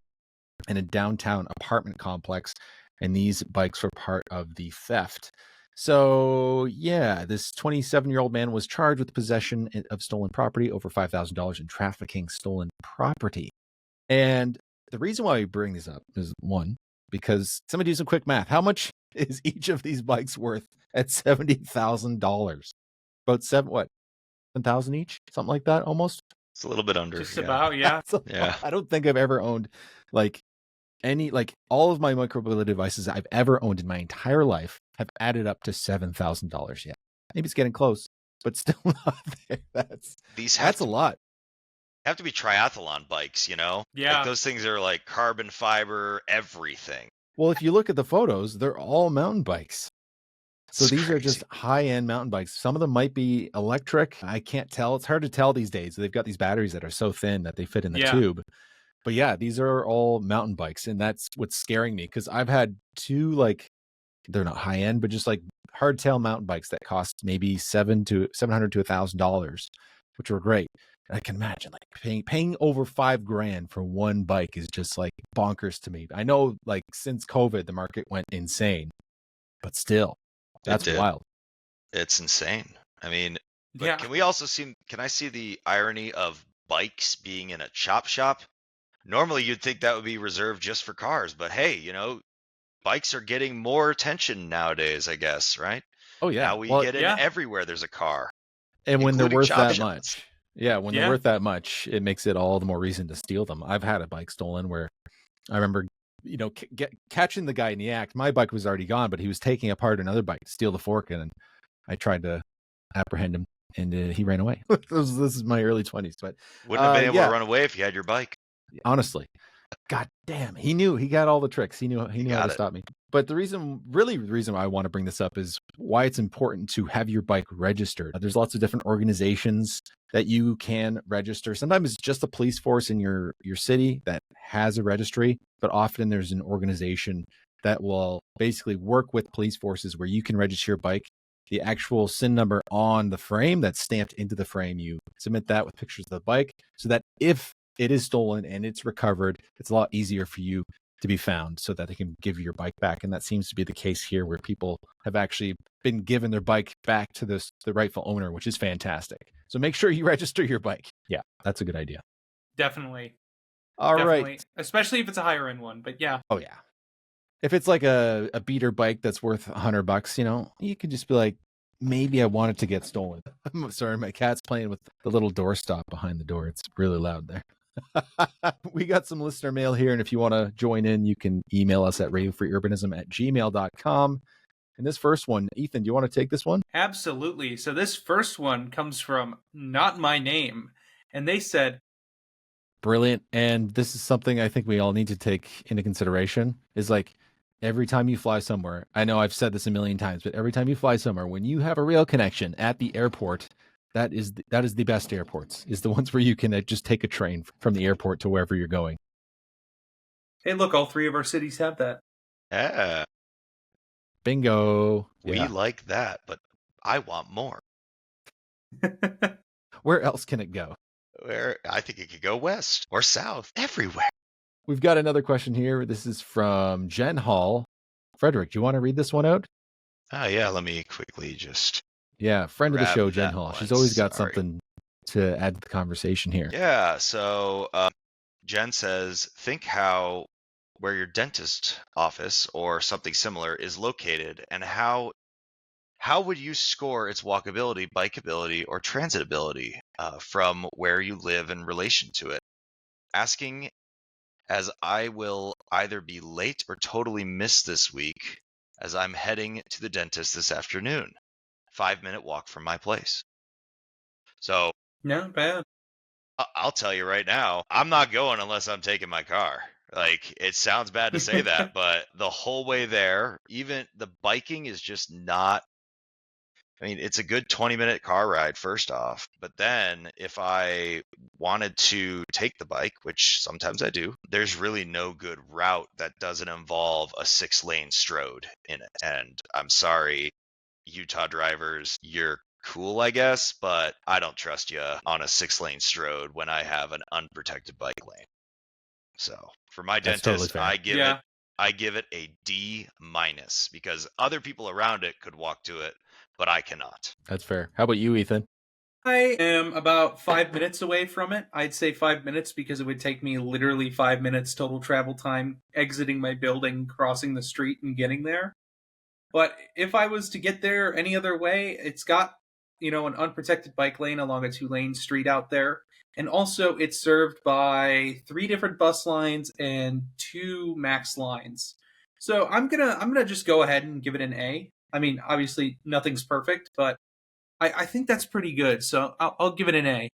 in a downtown apartment complex, and these bikes were part of the theft. So, yeah, this 27-year-old man was charged with possession of stolen property, over $5,000 in trafficking stolen property. And the reason why we bring this up is, one, because somebody do some quick math. How much is each of these bikes worth at $70,000? About 7,000 each? Something like that, almost? It's a little bit under. Just about, yeah. Yeah. I don't think I've ever owned all of my micromobility devices I've ever owned in my entire life have added up to $7,000 yet. Maybe it's getting close, but still not there. That's a lot. Have to be triathlon bikes, Yeah. Like those things are like carbon fiber, everything. Well, if you look at the photos, they're all mountain bikes. So these are just high-end mountain bikes. Some of them might be electric. I can't tell. It's hard to tell these days. They've got these batteries that are so thin that they fit in the tube. But yeah, these are all mountain bikes, and that's what's scaring me, because I've had two, they're not high-end, but just hardtail mountain bikes that cost maybe $700 to $1,000, which were great. And I can imagine paying over $5,000 for one bike is just bonkers to me. I know since COVID, the market went insane, but still, that's wild. It's insane. I mean, but Yeah. can I see the irony of bikes being in a chop shop? Normally you'd think that would be reserved just for cars, but hey, bikes are getting more attention nowadays, I guess, right? Oh yeah. Now we get in everywhere there's a car. And when they're worth that shops. much. Yeah, when they're worth that much, it makes it all the more reason to steal them. I've had a bike stolen where I remember, catching the guy in the act. My bike was already gone, but he was taking apart another bike to steal the fork, and I tried to apprehend him, and he ran away. This is my early 20s, but wouldn't have been able to run away if you had your bike. Honestly, God damn, he got all the tricks. He knew how to stop me. But the reason why I want to bring this up is why it's important to have your bike registered. There's lots of different organizations that you can register. Sometimes it's just a police force in your city that has a registry, but often there's an organization that will basically work with police forces where you can register your bike. The actual SIN number on the frame that's stamped into the frame, you submit that with pictures of the bike, so that if it is stolen and it's recovered, it's a lot easier for you to be found, so that they can give you your bike back. And that seems to be the case here, where people have actually been given their bike back to the rightful owner, which is fantastic. So make sure you register your bike. Yeah, that's a good idea. Definitely. All right. Especially if it's a higher end one, but yeah. Oh yeah. If it's like a beater bike that's worth $100, you can just be like, maybe I want it to get stolen. I'm sorry, my cat's playing with the little doorstop behind the door. It's really loud there. We got some listener mail here, and if you want to join in, you can email us at radiofreeurbanism@gmail.com. And this first one, Ethan, do you want to take this one? Absolutely. So this first one comes from Not My Name, and they said, brilliant. And this is something I think we all need to take into consideration, is every time you fly somewhere, I know I've said this a million times, but every time you fly somewhere, when you have a rail connection at the airport, that is the best airports, is the ones where you can just take a train from the airport to wherever you're going. Hey, look, all three of our cities have that. Yeah. Bingo. We like that, but I want more. Where else can it go? Where I think it could go west or south, everywhere. We've got another question here. This is from Jen Hall. Frederick, do you want to read this one out? Oh, yeah. Let me quickly just. Yeah, friend of the Grab show, Jen that Hall. one. She's always got Sorry. something to add to the conversation here. Yeah. So Jen says, think how where your dentist office or something similar is located, and how would you score its walkability, bikeability, or transitability from where you live in relation to it? Asking, as I will either be late or totally miss this week, as I'm heading to the dentist this afternoon. 5-minute walk from my place. So Not bad. I'll tell you right now, I'm not going unless I'm taking my car. Like, it sounds bad to say that, but the whole way there, even the biking is just not. I mean, it's a good 20-minute car ride, first off. But then if I wanted to take the bike, which sometimes I do, there's really no good route that doesn't involve a 6-lane strode in it. And I'm sorry, Utah drivers, you're cool, I guess, but I don't trust you on a 6-lane strode when I have an unprotected bike lane. So for my That's totally dentist, fair. I give it a D- because other people around it could walk to it, but I cannot. That's fair. How about you, Ethan? I am about 5 minutes away from it. I'd say 5 minutes because it would take me literally 5 minutes total travel time exiting my building, crossing the street, and getting there. But if I was to get there any other way, it's got, an unprotected bike lane along a 2-lane street out there. And also it's served by 3 different bus lines and 2 max lines. So I'm gonna just go ahead and give it an A. I mean, obviously nothing's perfect, but I think that's pretty good. So I'll give it an A.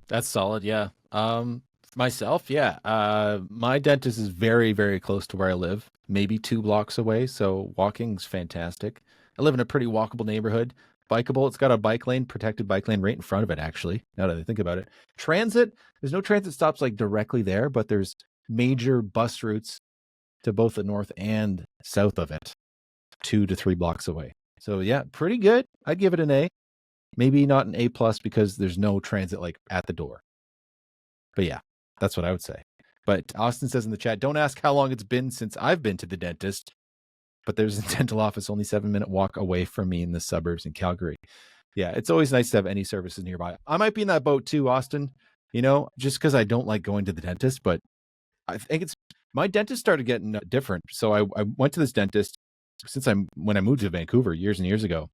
That's solid, yeah. Myself, yeah. My dentist is very, very close to where I live, maybe 2 blocks away. So walking's fantastic. I live in a pretty walkable neighborhood. Bikeable. It's got a bike lane, protected bike lane right in front of it, actually, now that I think about it. Transit, there's no transit stops like directly there, but there's major bus routes to both the north and south of it, 2 to 3 blocks away. So yeah, pretty good. I'd give it an A. Maybe not an A+ because there's no transit like at the door. But yeah, that's what I would say. But Austin says in the chat, don't ask how long it's been since I've been to the dentist, but there's a dental office only 7-minute walk away from me in the suburbs in Calgary. Yeah, it's always nice to have any services nearby. I might be in that boat too, Austin, just because I don't like going to the dentist, but I think it's my dentist started getting different. So I went to this dentist when I moved to Vancouver years and years ago.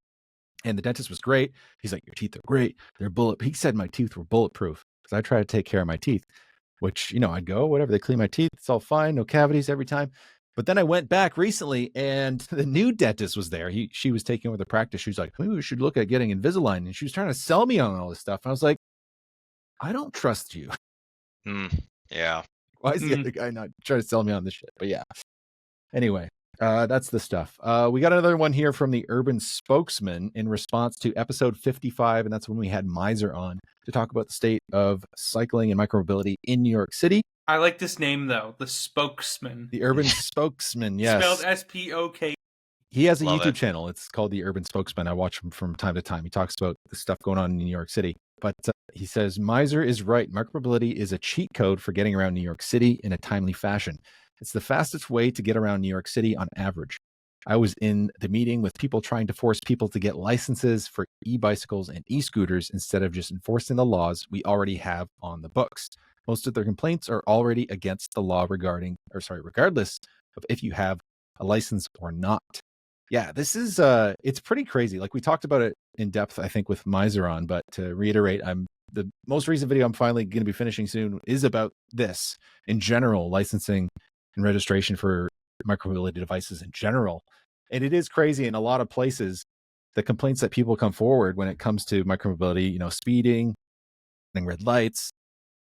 And the dentist was great. He's like, your teeth are great. They're he said my teeth were bulletproof because I try to take care of my teeth, which, I'd go, whatever. They clean my teeth. It's all fine. No cavities every time. But then I went back recently and the new dentist was there. She was taking over the practice. She was like, maybe we should look at getting Invisalign. And she was trying to sell me on all this stuff. And I was like, I don't trust you. Yeah. Why is the other guy not trying to sell me on this shit? But yeah. Anyway, that's the stuff. We got another one here from the Urban Spokesman in response to episode 55, and that's when we had Miser on to talk about the state of cycling and micromobility in New York City. I like this name, though. The Spokesman. The Urban Spokesman, yes. Spelled S-P-O-K. He has a YouTube channel. It's called The Urban Spokesman. I watch him from time to time. He talks about the stuff going on in New York City. But he says, Miser is right. Micromobility is a cheat code for getting around New York City in a timely fashion. It's the fastest way to get around New York City on average. I was in the meeting with people trying to force people to get licenses for e-bicycles and e-scooters instead of just enforcing the laws we already have on the books. Most of their complaints are already against the law regardless of if you have a license or not. Yeah, this is it's pretty crazy. Like we talked about it in depth, I think, with Miser on, but to reiterate, the most recent video I'm finally going to be finishing soon is about this in general, licensing and registration for micromobility devices in general. And it is crazy in a lot of places, the complaints that people come forward when it comes to micromobility, speeding, red lights,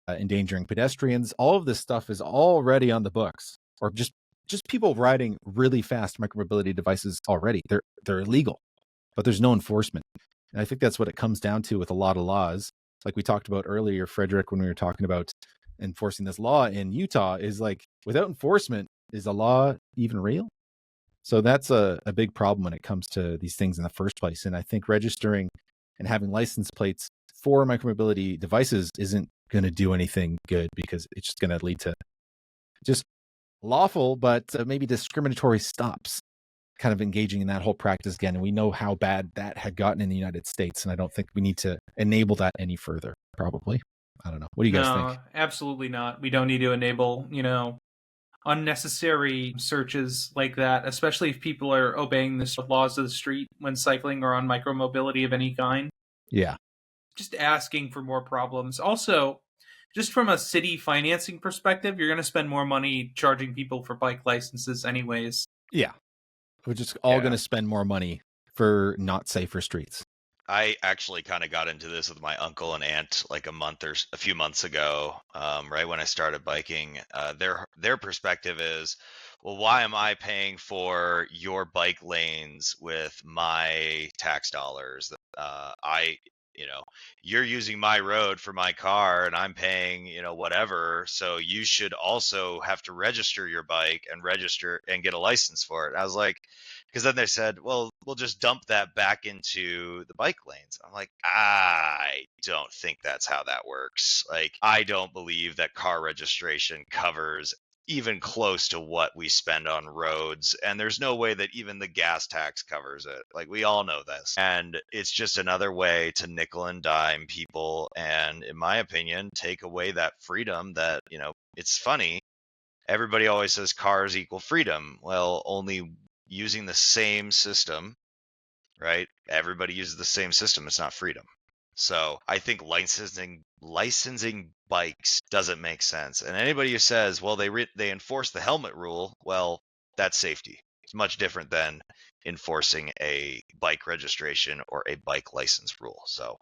endangering pedestrians, all of this stuff is already on the books, or just people riding really fast micromobility devices already. They're illegal, but there's no enforcement. And I think that's what it comes down to with a lot of laws. Like we talked about earlier, Frederick, when we were talking about enforcing this law in Utah, is like, without enforcement, is the law even real? So that's a big problem when it comes to these things in the first place. And I think registering and having license plates for micromobility devices isn't going to do anything good, because it's just going to lead to just lawful, but maybe discriminatory stops, kind of engaging in that whole practice again. And we know how bad that had gotten in the United States. And I don't think we need to enable that any further, probably. I don't know. What do you guys think? No, absolutely not. We don't need to enable, unnecessary searches like that, especially if people are obeying the laws of the street when cycling or on micromobility of any kind. Yeah. Just asking for more problems. Also, just from a city financing perspective, you're going to spend more money charging people for bike licenses anyways. Yeah. We're just all going to spend more money for not safer streets. I actually kind of got into this with my uncle and aunt like a few months ago, right when I started biking. Their perspective is, well, why am I paying for your bike lanes with my tax dollars? You're using my road for my car and I'm paying, whatever. So you should also have to register your bike and register and get a license for it. And I was like, because then they said, well, we'll just dump that back into the bike lanes. I'm like, I don't think that's how that works. Like, I don't believe that car registration covers even close to what we spend on roads, and there's no way that even the gas tax covers it. Like, we all know this, and it's just another way to nickel and dime people, and in my opinion, take away that freedom that, it's funny, everybody always says cars equal freedom. Well, only using the same system, right? Everybody uses the same system. It's not freedom. So I think licensing bikes doesn't make sense. And anybody who says, well, they enforce the helmet rule, well, that's safety. It's much different than enforcing a bike registration or a bike license rule. So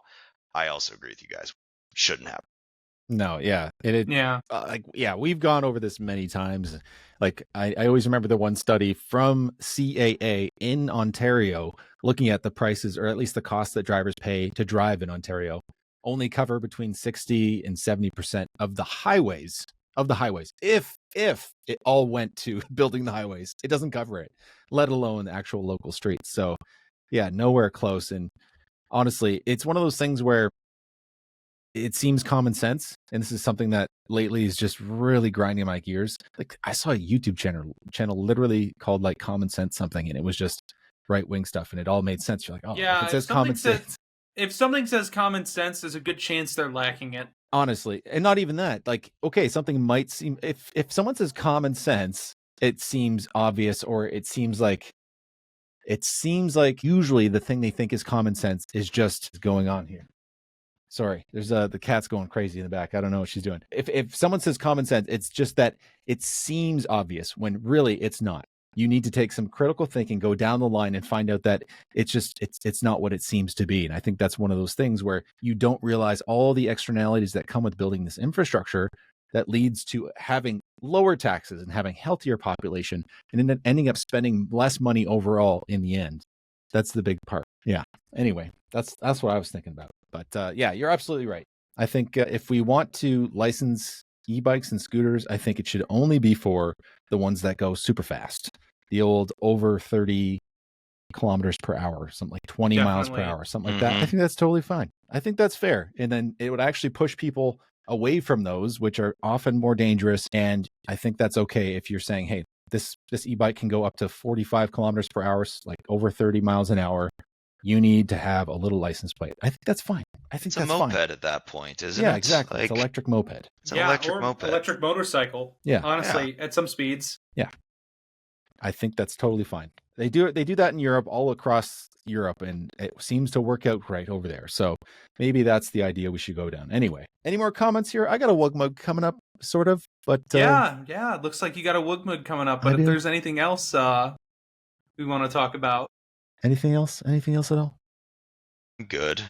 I also agree with you guys. Shouldn't happen. No, yeah. We've gone over this many times. Like, I always remember the one study from CAA in Ontario looking at the prices, or at least the cost that drivers pay to drive in Ontario, only cover between 60 and 70% of the highways. If it all went to building the highways, it doesn't cover it, let alone the actual local streets. So yeah, nowhere close. And honestly, it's one of those things where it seems common sense, and this is something that lately is just really grinding my gears. Like, I saw a YouTube channel literally called like Common Sense something, and it was just right-wing stuff, and it all made sense. You're like, oh, yeah, if it says common sense. If something says common sense, there's a good chance they're lacking it. Honestly, and not even that. Like, okay, something might seem, if someone says common sense, it seems obvious, or it seems like usually the thing they think is common sense is just going on here. Sorry, there's the cat's going crazy in the back. I don't know what she's doing. If someone says common sense, it's just that it seems obvious when really it's not. You need to take some critical thinking, go down the line, and find out that it's not what it seems to be. And I think that's one of those things where you don't realize all the externalities that come with building this infrastructure that leads to having lower taxes and having healthier population, and then ending up spending less money overall in the end. That's the big part. Yeah. Anyway, that's what I was thinking about. But yeah, you're absolutely right. I think if we want to license e-bikes and scooters, I think it should only be for the ones that go super fast. The old over 30 kilometers per hour, something like 20 miles per hour, something like that. I think that's totally fine. I think that's fair. And then it would actually push people away from those, which are often more dangerous. And I think that's okay if you're saying, hey, this e-bike can go up to 45 kilometers per hour, like over 30 miles an hour. You need to have a little license plate. I think that's fine. I think that's fine. It's a moped at that point, isn't it? Yeah, exactly. Like, it's electric moped. It's an electric moped. Electric motorcycle. Yeah. Honestly, at some speeds. Yeah. I think that's totally fine. They do that in Europe, all across Europe, and it seems to work out great over there. So maybe that's the idea we should go down. Anyway, any more comments here? I got a Wug Mug coming up, sort of, but yeah. It looks like you got a Wug Mug coming up. But if there's anything else we want to talk about, anything else at all? Good.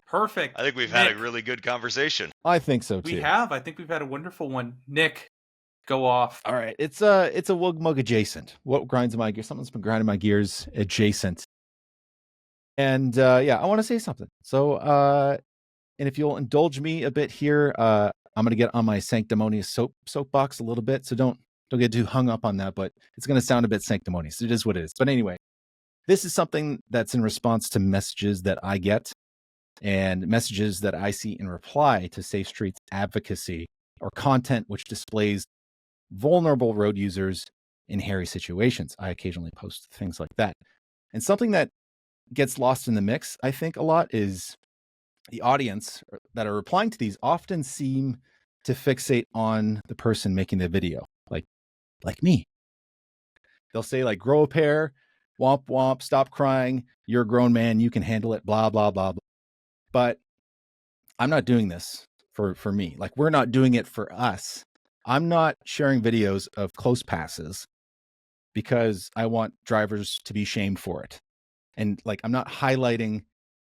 Perfect. I think we've had a really good conversation. I think so too. We have. I think we've had a wonderful one. Nick, go off. All right. It's a Wug Mug adjacent. What grinds my gears? Something's been grinding my gears adjacent. And I want to say something. So and if you'll indulge me a bit here, I'm going to get on my sanctimonious soapbox a little bit. So don't get too hung up on that, but it's going to sound a bit sanctimonious. It is what it is. But anyway, this is something that's in response to messages that I get and messages that I see in reply to Safe Streets advocacy or content which displays vulnerable road users in hairy situations. I occasionally post things like that. And something that gets lost in the mix, I think, a lot is the audience that are replying to these often seem to fixate on the person making the video, like me. They'll say like, grow a pair, womp womp, stop crying, you're a grown man, you can handle it, blah, blah, blah, blah. But I'm not doing this for me. Like, we're not doing it for us. I'm not sharing videos of close passes because I want drivers to be shamed for it. And like, I'm not highlighting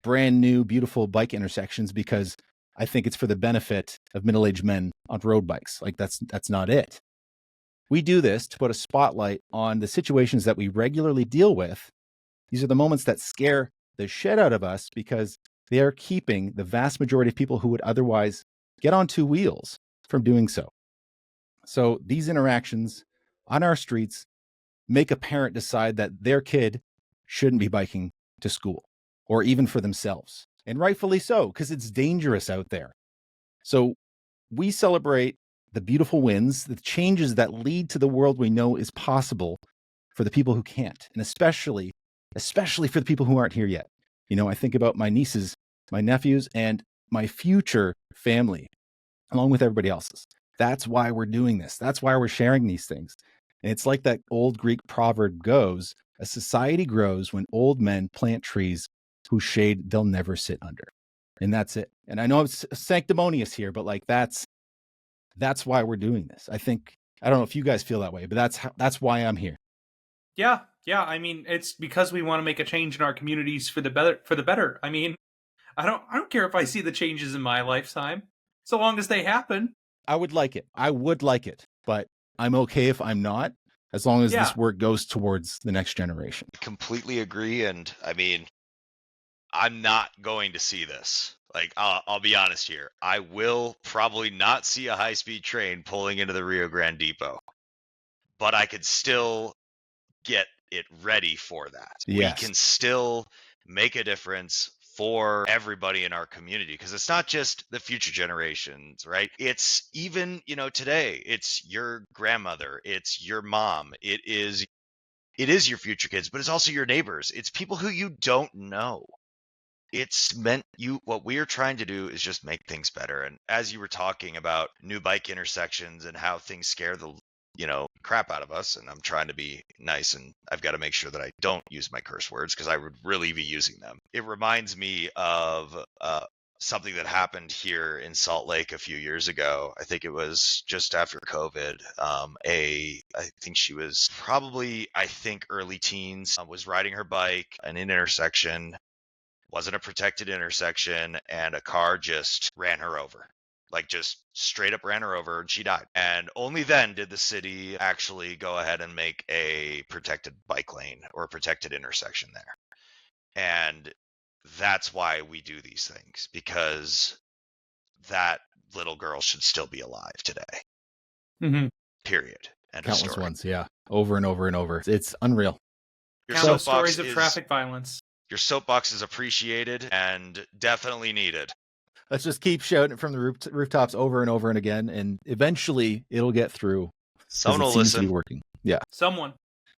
brand new, beautiful bike intersections because I think it's for the benefit of middle-aged men on road bikes. Like, that's not it. We do this to put a spotlight on the situations that we regularly deal with. These are the moments that scare the shit out of us because they are keeping the vast majority of people who would otherwise get on two wheels from doing so. So these interactions on our streets make a parent decide that their kid shouldn't be biking to school or even for themselves. And rightfully so, because it's dangerous out there. So we celebrate the beautiful wins, the changes that lead to the world we know is possible for the people who can't, and especially for the people who aren't here yet. You know, I think about my nieces, my nephews, and my future family, along with everybody else's. That's why we're doing this. That's why we're sharing these things. And it's like that old Greek proverb goes, a society grows when old men plant trees whose shade they'll never sit under. And that's it. And I know it's sanctimonious here, but like that's why we're doing this. I don't know if you guys feel that way, but that's why I'm here. Yeah. I mean, it's because we want to make a change in our communities for the better. I mean, I don't care if I see the changes in my lifetime, so long as they happen. I would like it, but I'm okay if I'm not, as long as this work goes towards the next generation. Completely agree. And I mean, I'm not going to see this. Like, I'll be honest here. I will probably not see a high-speed train pulling into the Rio Grande Depot, but I could still get it ready for that. Yes. We can still make a difference for everybody in our community, because it's not just the future generations, right? It's even, today, it's your grandmother, it's your mom, it is your future kids, but it's also your neighbors. It's people who you don't know. It's what we are trying to do is just make things better. And as you were talking about new bike intersections and how things scare the crap out of us, and I'm trying to be nice, and I've got to make sure that I don't use my curse words because I would really be using them. It reminds me of something that happened here in Salt Lake a few years ago. I think it was just after COVID. I think she was probably, early teens, was riding her bike in an intersection, wasn't a protected intersection, and a car just ran her over. Like, just straight up ran her over, and she died. And only then did the city actually go ahead and make a protected bike lane or a protected intersection there. And that's why we do these things, because that little girl should still be alive today. Mm-hmm. Period. End Countless of story. ones, yeah. Over and over and over. It's unreal. Countless stories of traffic violence. Your soapbox is appreciated and definitely needed. Let's just keep shouting it from the rooftops over and over and again, and eventually it'll get through. Someone will listen. To be listen. working. Yeah. Someone.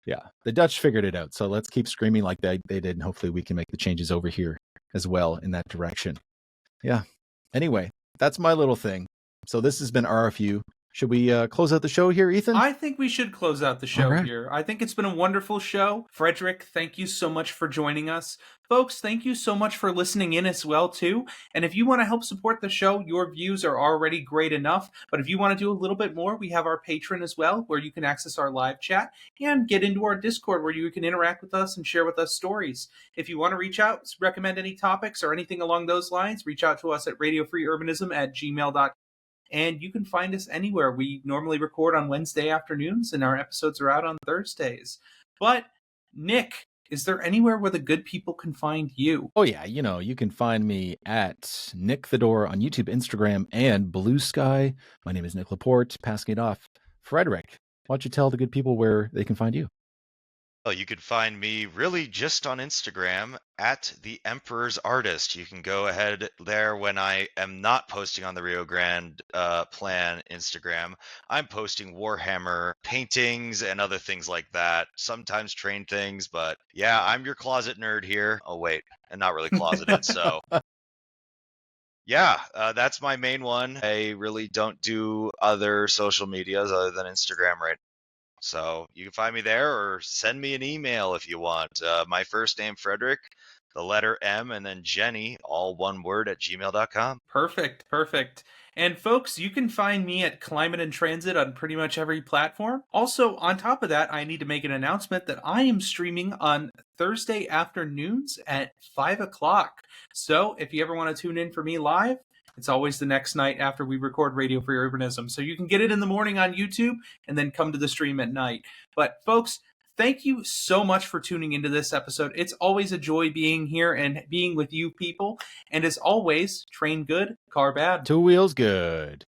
Yeah. The Dutch figured it out, so let's keep screaming like they did, and hopefully we can make the changes over here as well in that direction. Yeah. Anyway, that's my little thing. So this has been RFU. Should we close out the show here, Ethan? I think we should close out the show here. I think it's been a wonderful show. Frederick, thank you so much for joining us. Folks, thank you so much for listening in as well, too. And if you want to help support the show, your views are already great enough. But if you want to do a little bit more, we have our Patreon as well, where you can access our live chat and get into our Discord, where you can interact with us and share with us stories. If you want to reach out, recommend any topics or anything along those lines, reach out to us at radiofreeurbanism@gmail.com. And you can find us anywhere. We normally record on Wednesday afternoons, and our episodes are out on Thursdays. But, Nick, is there anywhere where the good people can find you? Oh, yeah. You can find me at Nick the Door on YouTube, Instagram, and Blue Sky. My name is Nick Laporte. Passing it off. Frederick, why don't you tell the good people where they can find you? Well, you could find me really just on Instagram at the Emperor's Artist. You can go ahead there when I am not posting on the Rio Grande Plan Instagram. I'm posting Warhammer paintings and other things like that. Sometimes train things, but yeah, I'm your closet nerd here. Oh wait, and not really closeted. So yeah, that's my main one. I really don't do other social medias other than Instagram right. So you can find me there or send me an email if you want. My first name, Frederick, the letter M, and then Jenny, all one word, at gmail.com. Perfect, perfect. And folks, you can find me at Climate and Transit on pretty much every platform. Also, on top of that, I need to make an announcement that I am streaming on Thursday afternoons at 5 o'clock. So if you ever want to tune in for me live, it's always the next night after we record Radio Free Urbanism. So you can get it in the morning on YouTube and then come to the stream at night. But folks, thank you so much for tuning into this episode. It's always a joy being here and being with you people. And as always, train good, car bad. Two wheels good.